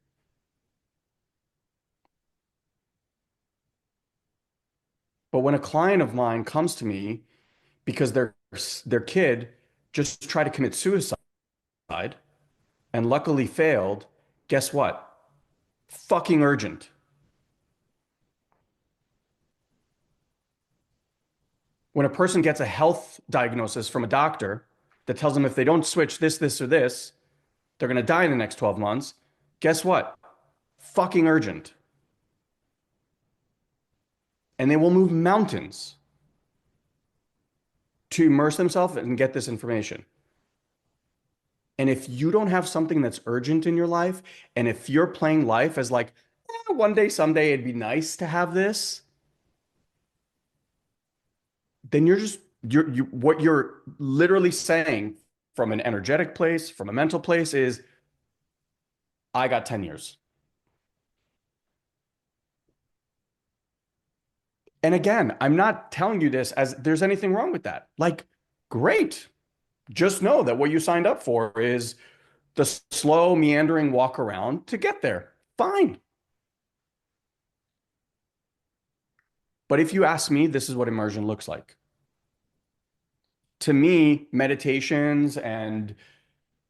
But when a client of mine comes to me because their kid just tried to commit suicide and luckily failed, guess what? Fucking urgent. When a person gets a health diagnosis from a doctor that tells them if they don't switch this, this, or this, they're going to die in the next 12 months, guess what? Fucking urgent. And they will move mountains to immerse themselves and get this information. And if you don't have something that's urgent in your life, and if you're playing life as like, one day, someday it'd be nice to have this, then what you're literally saying from an energetic place, from a mental place is, I got 10 years. And again, I'm not telling you this as there's anything wrong with that. Like, great. Just know that what you signed up for is the slow, meandering walk around to get there. Fine. But if you ask me, this is what immersion looks like. To me, meditations and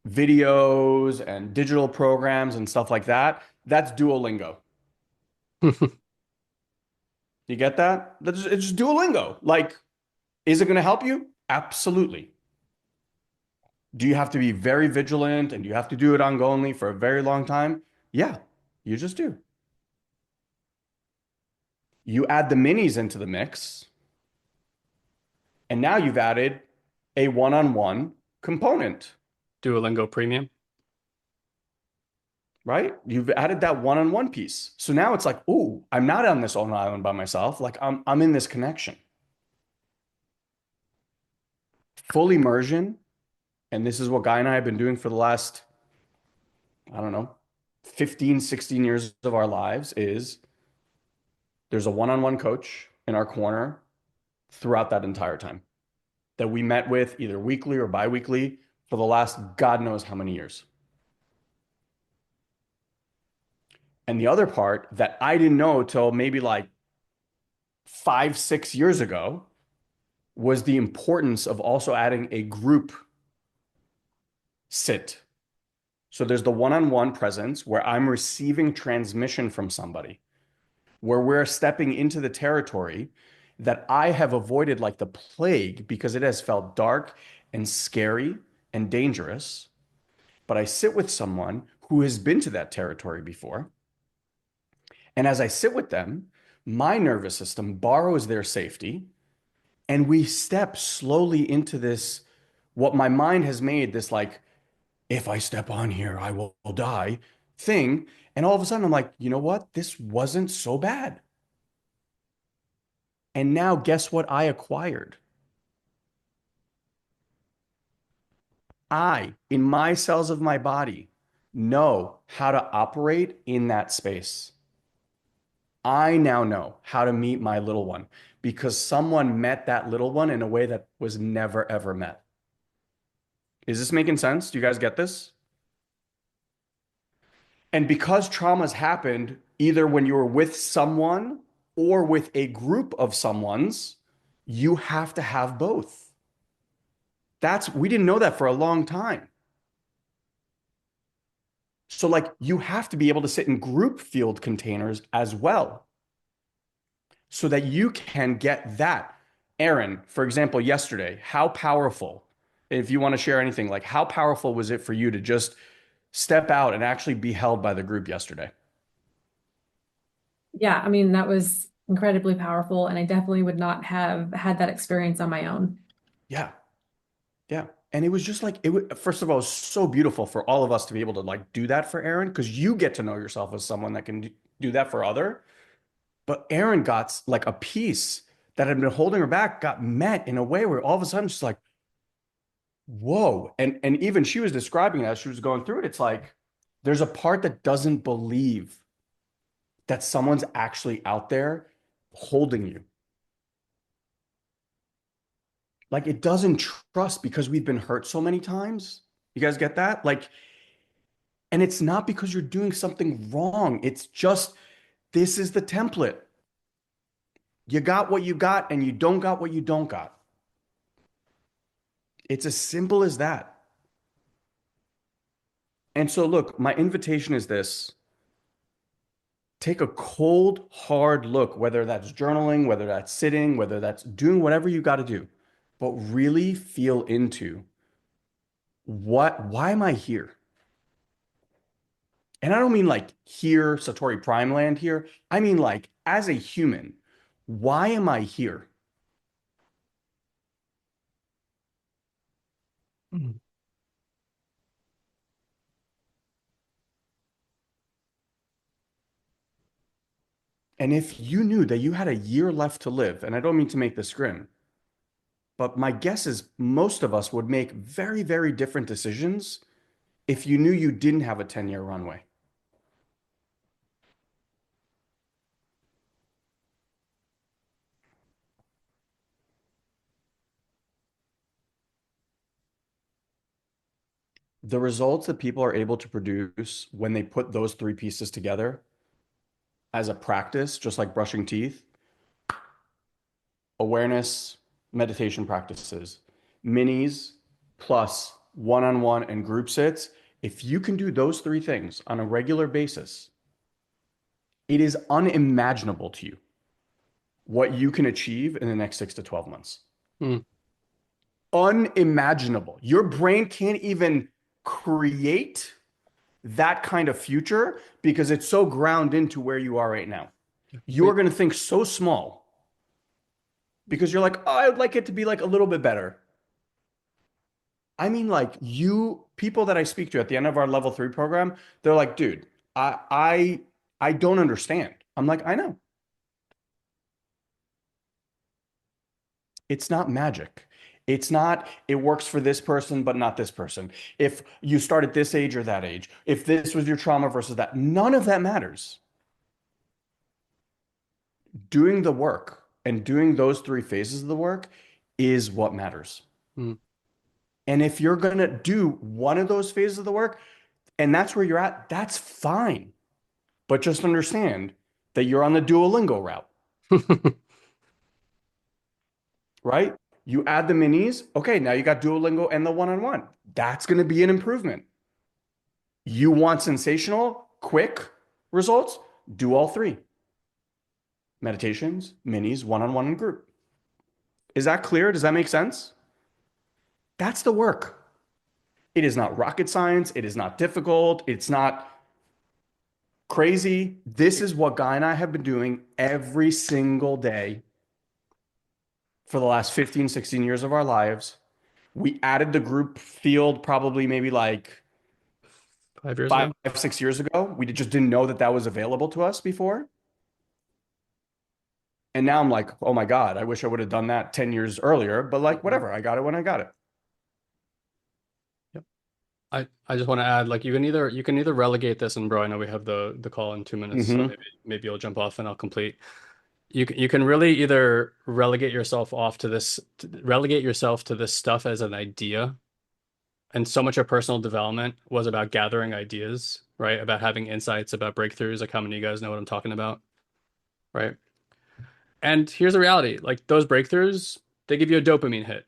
videos and digital programs and stuff like that, that's Duolingo. You get that? It's just Duolingo. Like, is it going to help you? Absolutely. Do you have to be very vigilant and you have to do it ongoingly for a very long time? Yeah, you just do. You add the minis into the mix, and now you've added a one-on-one component, Duolingo Premium. right? You've added that one-on-one piece. So now it's like, ooh, I'm not on this own island by myself. Like I'm in this connection. Full immersion, and this is what Guy and I have been doing for the last, I don't know, 15, 16 years of our lives is there's a one-on-one coach in our corner throughout that entire time that we met with either weekly or biweekly for the last God knows how many years. And the other part that I didn't know till maybe like 5, 6 years ago was the importance of also adding a group sit. So there's the one-on-one presence where I'm receiving transmission from somebody, where we're stepping into the territory that I have avoided like the plague because it has felt dark and scary and dangerous. But I sit with someone who has been to that territory before. And as I sit with them, my nervous system borrows their safety, and we step slowly into this, what my mind has made this like, if I step on here, I will die thing. And all of a sudden, I'm like, you know what? This wasn't so bad. And now, guess what I acquired? I, in my cells of my body, know how to operate in that space. I now know how to meet my little one because someone met that little one in a way that was never, ever met. Is this making sense? Do you guys get this? And because traumas happened either when you were with someone or with a group of someone's, you have to have both. We didn't know that for a long time. So, like, you have to be able to sit in group field containers as well so that you can get that. Aaron, for example, yesterday, how powerful, if you want to share anything, like, how powerful was it for you to just step out and actually be held by the group yesterday? Yeah, I mean, that was incredibly powerful, and I definitely would not have had that experience on my own. Yeah. Yeah. And it was just like first of all, it was so beautiful for all of us to be able to like do that for Aaron because you get to know yourself as someone that can do that for other. But Aaron got like a piece that had been holding her back, got met in a way where all of a sudden she's like, whoa. And even she was describing it as she was going through it. It's like there's a part that doesn't believe that someone's actually out there holding you. Like it doesn't trust because we've been hurt so many times. You guys get that? Like, and it's not because you're doing something wrong. It's just this is the template. You got what you got and you don't got what you don't got. It's as simple as that. And so, look, my invitation is this: take a cold, hard look, whether that's journaling, whether that's sitting, whether that's doing whatever you got to do, but really feel into why am I here? And I don't mean like here, Satori Prime land here. I mean like as a human, why am I here? Mm. And if you knew that you had a year left to live, and I don't mean to make this grim, but my guess is most of us would make very, very different decisions if you knew you didn't have a 10-year runway. The results that people are able to produce when they put those three pieces together as a practice, just like brushing teeth, awareness, meditation practices, minis plus one-on-one and group sits. If you can do those three things on a regular basis, it is unimaginable to you what you can achieve in the next 6 to 12 months. Mm. Unimaginable. Your brain can't even create that kind of future because it's so ground into where you are right now. You're Wait, going to think so small because you're like, oh, I would like it to be like a little bit better. I mean, like people that I speak to at the end of our level 3 program, they're like, dude, I don't understand. I'm like, I know. It's not magic. It's not, it works for this person, but not this person. If you start at this age or that age, if this was your trauma versus that, none of that matters. Doing the work and doing those three phases of the work is what matters. mm. And if you're going to do one of those phases of the work and that's where you're at, that's fine. But just understand that you're on the Duolingo route, right? You add the minis. Okay, now you got Duolingo and the one-on-one. That's going to be an improvement. You want sensational, quick results? Do all three. Meditations, minis, one-on-one, and group. Is that clear? Does that make sense? That's the work. It is not rocket science. It is not difficult. It's not crazy. This is what Guy and I have been doing every single day for the last 15, 16 years of our lives. We added the group field probably maybe like 5 years five, ago. 6 years ago. We just didn't know that that was available to us before. And now I'm like, oh my God, I wish I would have done that 10 years earlier, but like, Mhm. whatever, I got it when I got it. Yep. I just want to add, like, you can either relegate this, and bro, I know we have the call in 2 minutes, so Hmm. maybe you'll jump off and I'll complete. You can really either relegate yourself to this stuff as an idea, And so much of personal development was about gathering ideas, right? About having insights, about breakthroughs. Like how many of you guys know what I'm talking about, right? And here's the reality, like those breakthroughs, they give you a dopamine hit.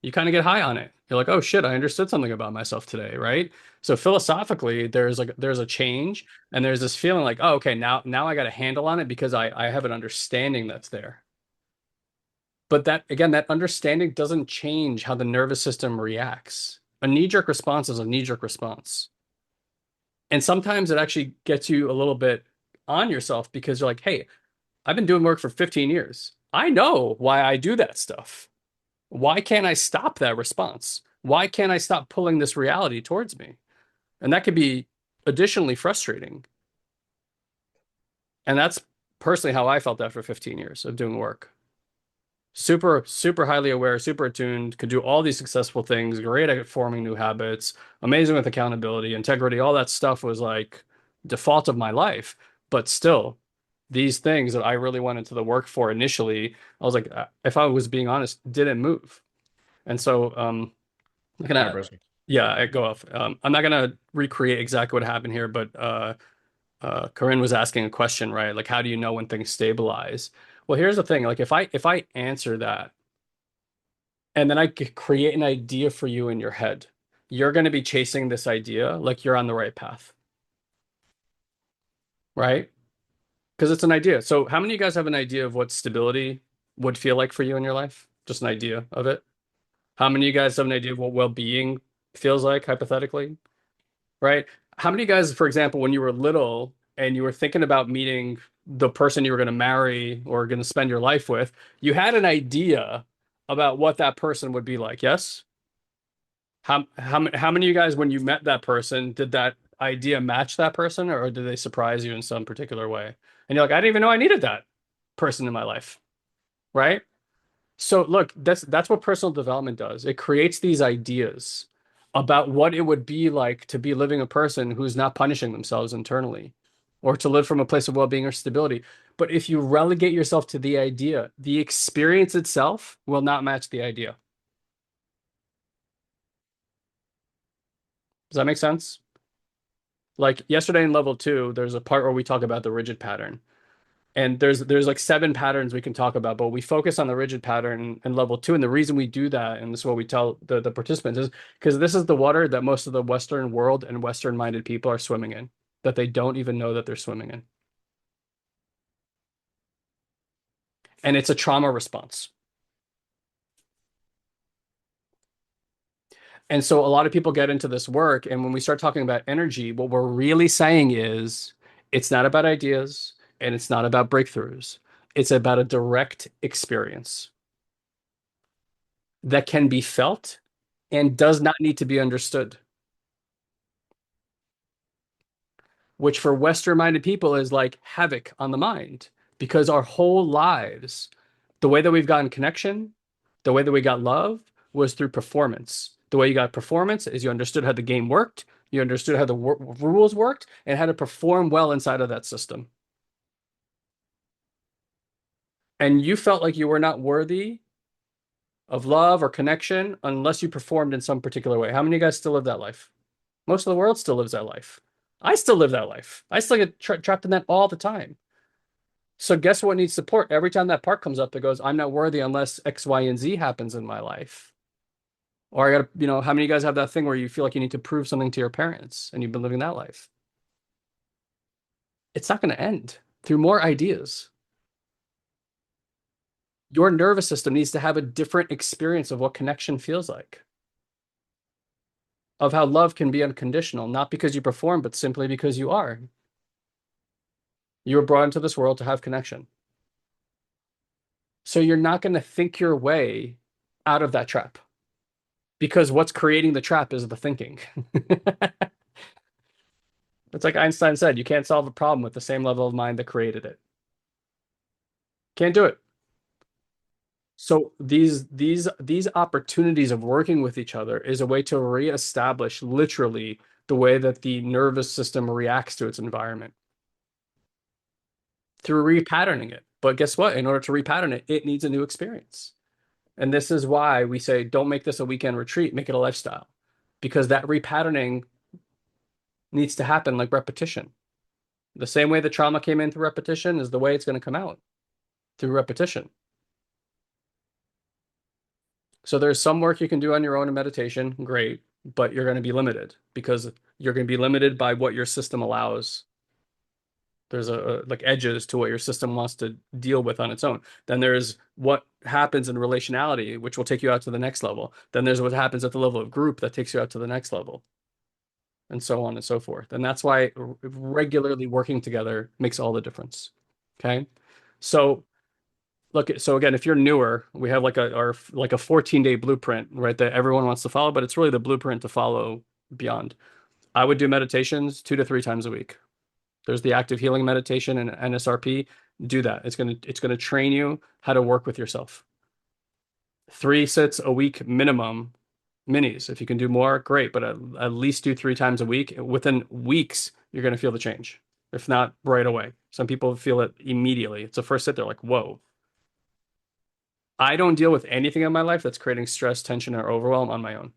You kind of get high on it. You're like, oh shit, I understood something about myself today, right? So philosophically, there's a change and there's this feeling like, oh, okay, now I got a handle on it because I have an understanding that's there. But that again, that understanding doesn't change how the nervous system reacts. A knee-jerk response is a knee-jerk response. And sometimes it actually gets you a little bit on yourself because you're like, hey, I've been doing work for 15 years. I know why I do that stuff. Why can't I stop that response? Why can't I stop pulling this reality towards me? And that could be additionally frustrating. And that's personally how I felt after 15 years of doing work. Super, super highly aware, super attuned, could do all these successful things, great at forming new habits, amazing with accountability, integrity, all that stuff was like default of my life. But still, these things that I really went into the work for initially, I was like, if I was being honest, didn't move. And so, I'm Yeah, gonna, Brisky. yeah, I go off. I'm not gonna recreate exactly what happened here, but Corinne was asking a question, right? Like, how do you know when things stabilize? Well, here's the thing. Like, if I answer that, and then create an idea for you in your head, you're going to be chasing this idea like you're on the right path, right? Because it's an idea. So, how many of you guys have an idea of what stability would feel like for you in your life? Just an idea of it. How many of you guys have an idea of what well-being feels like, hypothetically? Right? How many of you guys, for example, when you were little and you were thinking about meeting the person you were going to marry or going to spend your life with, you had an idea about what that person would be like, yes? How many of you guys, when you met that person, did that idea match that person or did they surprise you in some particular way? And you're like, I didn't even know I needed that person in my life, right? So look, that's what personal development does. It creates these ideas about what it would be like to be living a person who's not punishing themselves internally or to live from a place of well-being or stability. But if you relegate yourself to the idea, the experience itself will not match the idea. Does that make sense? Like yesterday in level two, there's a part where we talk about the rigid pattern. And there's like seven patterns we can talk about, but we focus on the rigid pattern in level two. And the reason we do that, and this is what we tell the participants, is because this is the water that most of the Western world and Western-minded people are swimming in, that they don't even know that they're swimming in. And it's a trauma response. And so a lot of people get into this work, and when we start talking about energy, what we're really saying is it's not about ideas and it's not about breakthroughs. It's about a direct experience that can be felt and does not need to be understood, which for Western-minded people is like havoc on the mind because our whole lives, the way that we've gotten connection, the way that we got love was through performance. The way you got performance is you understood how the game worked, you understood how the rules worked, and how to perform well inside of that system. And you felt like you were not worthy of love or connection unless you performed in some particular way. How many of you guys still live that life? Most of the world still lives that life. I still live that life. I still get trapped in that all the time. So guess what needs support? Every time that part comes up that goes, I'm not worthy unless X, Y, and Z happens in my life. Or I gotta, how many of you guys have that thing where you feel like you need to prove something to your parents and you've been living that life? It's not going to end through more ideas. Your nervous system needs to have a different experience of what connection feels like, of how love can be unconditional, not because you perform, but simply because you are. You were brought into this world to have connection. So you're not going to think your way out of that trap because what's creating the trap is the thinking. It's like Einstein said, you can't solve a problem with the same level of mind that created it. Can't do it. So these opportunities of working with each other is a way to reestablish literally the way that the nervous system reacts to its environment through repatterning it. But guess what? In order to repattern it, it needs a new experience. And this is why we say, don't make this a weekend retreat, make it a lifestyle. because that repatterning needs to happen like repetition. The same way the trauma came in through repetition is the way it's going to come out through repetition. So there's some work you can do on your own in meditation, great, but you're going to be limited because you're going to be limited by what your system allows. There's like edges to what your system wants to deal with on its own. Then there's what happens in relationality, which will take you out to the next level. Then there's what happens at the level of group that takes you out to the next level, and so on and so forth. And that's why regularly working together makes all the difference. Okay. So look, so again, if you're newer, we have like a 14-day blueprint, right, that everyone wants to follow, but it's really the blueprint to follow beyond. I would do meditations 2 to 3 times a week. There's the active healing meditation and NSRP. Do that. It's gonna train you how to work with yourself. 3 sits a week minimum, minis. If you can do more, great, but at least do 3 times a week. Within weeks, you're gonna feel the change. If not right away. Some people feel it immediately. It's the first sit, they're like, whoa. I don't deal with anything in my life that's creating stress, tension, or overwhelm on my own.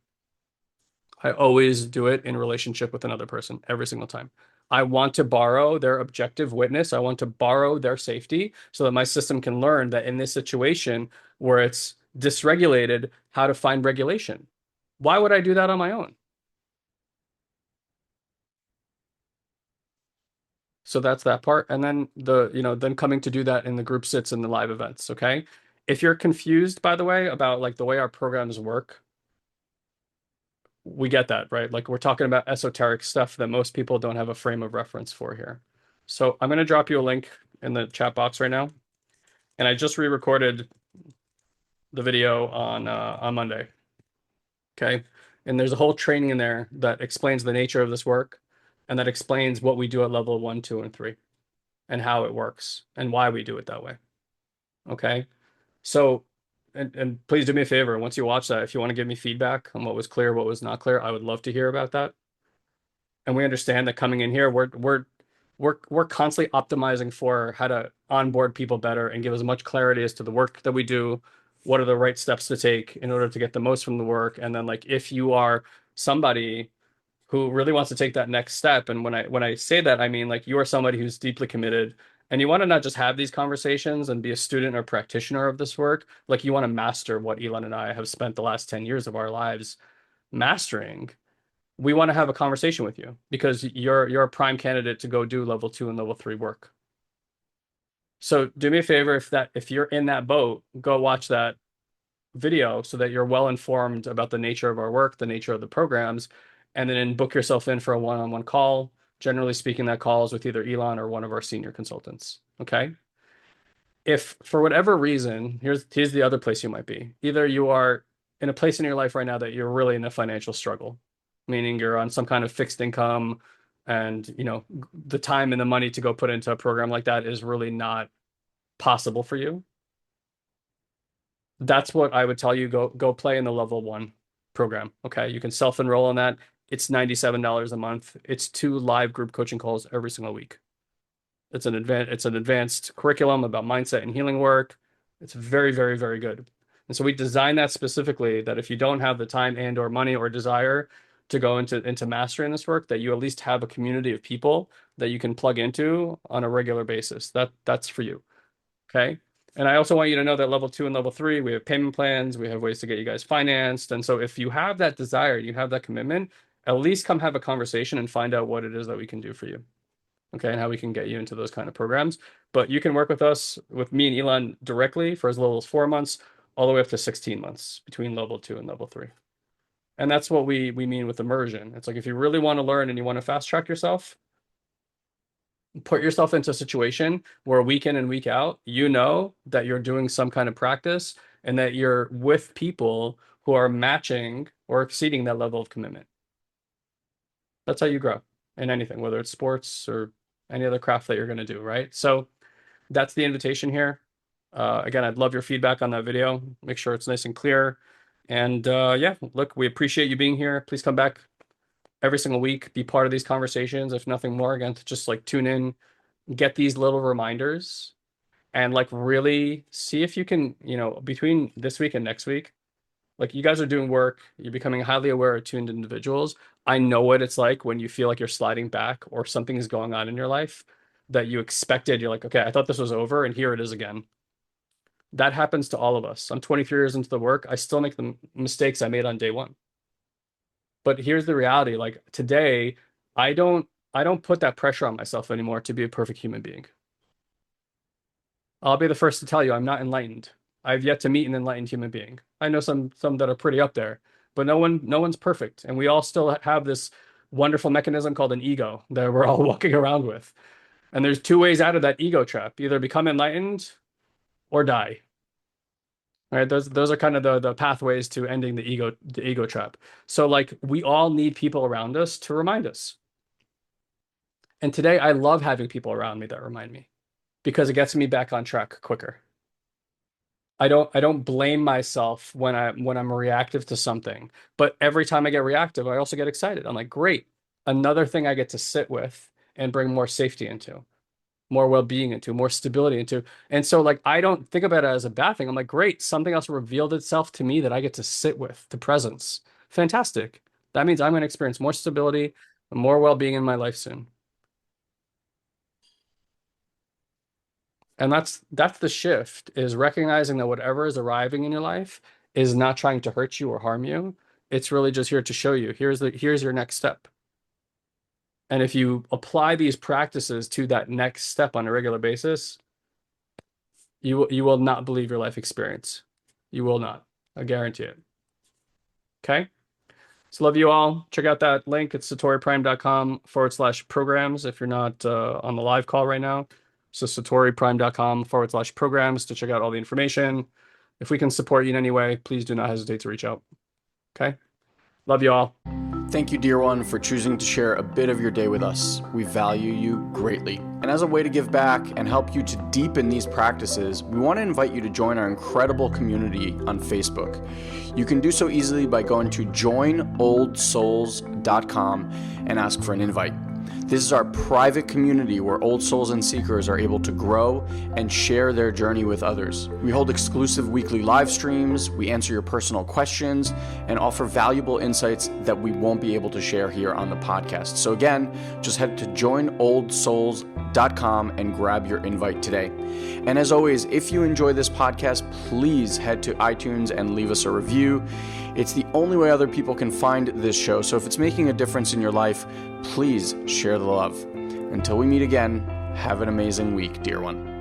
I always do it in relationship with another person every single time. I want to borrow their objective witness. I want to borrow their safety so that my system can learn that in this situation where it's dysregulated, how to find regulation. Why would I do that on my own? So that's that part. And then then coming to do that in the group sits and the live events. Okay. If you're confused, by the way, about like the way our programs work, we get that, right? Like we're talking about esoteric stuff that most people don't have a frame of reference for here. So I'm going to drop you a link in the chat box right now. And I just re-recorded the video on Monday. Okay. And there's a whole training in there that explains the nature of this work and that explains what we do at level 1, 2, and 3 and how it works and why we do it that way. Okay. So, and please do me a favor, once you watch that, if you want to give me feedback on what was clear, what was not clear, I would love to hear about that. And we understand that coming in here, we're constantly optimizing for how to onboard people better and give as much clarity as to the work that we do, what are the right steps to take in order to get the most from the work. And then like if you are somebody who really wants to take that next step, and when I say that, I mean like you are somebody who's deeply committed and you want to not just have these conversations and be a student or practitioner of this work, like you want to master what Elon and I have spent the last 10 years of our lives mastering. We want to have a conversation with you because you're a prime candidate to go do level 2 and level 3 work. So do me a favor, if you're in that boat, go watch that video so that you're well informed about the nature of our work, the nature of the programs, and then book yourself in for a one-on-one call. Generally speaking, that call is with either Elon or one of our senior consultants. Okay. If for whatever reason, here's the other place you might be. Either you are in a place in your life right now that you're really in a financial struggle, meaning you're on some kind of fixed income and the time and the money to go put into a program like that is really not possible for you. That's what I would tell you. Go play in the level 1 program. Okay. You can self-enroll in that. It's $97 a month. It's 2 live group coaching calls every single week. It's an advanced curriculum about mindset and healing work. It's very, very, very good. And so we designed that specifically that if you don't have the time and or money or desire to go into mastering this work, that you at least have a community of people that you can plug into on a regular basis. That's for you. Okay. And I also want you to know that level 2 and level 3, we have payment plans, we have ways to get you guys financed. And so if you have that desire, you have that commitment, at least come have a conversation and find out what it is that we can do for you. Okay, and how we can get you into those kind of programs. But you can work with us, with me and Elon directly for as little as 4 months, all the way up to 16 months between level 2 and level 3. And that's what we mean with immersion. It's like if you really want to learn and you want to fast track yourself, put yourself into a situation where week in and week out, you know that you're doing some kind of practice and that you're with people who are matching or exceeding that level of commitment. That's how you grow in anything, whether it's sports or any other craft that you're going to do, right? So that's the invitation here. Again, I'd love your feedback on that video. Make sure it's nice and clear. And yeah, look, we appreciate you being here. Please come back every single week, be part of these conversations, if nothing more, again, to just like tune in, get these little reminders, and like really see if you can, between this week and next week, Like, you guys are doing work, you're becoming highly aware, attuned individuals. I know what it's like when you feel like you're sliding back or something is going on in your life that you expected. You're like, okay, I thought this was over, and here it is again. That happens to all of us. I'm 23 years into the work. I still make the mistakes I made on day one. But here's the reality. Like, today, I don't put that pressure on myself anymore to be a perfect human being. I'll be the first to tell you I'm not enlightened. I've yet to meet an enlightened human being. I know some that are pretty up there, but no one's perfect. And we all still have this wonderful mechanism called an ego that we're all walking around with. And there's two ways out of that ego trap: either become enlightened or die. All right, those are kind of the pathways to ending the ego trap. So, like, we all need people around us to remind us. And today I love having people around me that remind me, because it gets me back on track quicker. I don't blame myself when I'm reactive to something, but every time I get reactive, I also get excited. I'm like, great, another thing I get to sit with and bring more safety into, more well-being into, more stability into. And so, like, I don't think about it as a bad thing. I'm like, great, something else revealed itself to me that I get to sit with, the presence. Fantastic. That means I'm going to experience more stability and more well-being in my life soon. And that's the shift, is recognizing that whatever is arriving in your life is not trying to hurt you or harm you. It's really just here to show you, here's your next step. And if you apply these practices to that next step on a regular basis, you will not believe your life experience. You will not. I guarantee it. Okay? So love you all. Check out that link. It's satoriprime.com/programs if you're not on the live call right now. So satoriprime.com/programs to check out all the information. If we can support you in any way, please do not hesitate to reach out. Okay? Love you all. Thank you, dear one, for choosing to share a bit of your day with us. We value you greatly. And as a way to give back and help you to deepen these practices, we want to invite you to join our incredible community on Facebook. You can do so easily by going to joinoldsouls.com and ask for an invite. This is our private community where old souls and seekers are able to grow and share their journey with others. We hold exclusive weekly live streams, we answer your personal questions, and offer valuable insights that we won't be able to share here on the podcast. So again, just head to joinoldsouls.com and grab your invite today. And as always, if you enjoy this podcast, please head to iTunes and leave us a review. It's the only way other people can find this show. So if it's making a difference in your life, please share the love. Until we meet again, have an amazing week, dear one.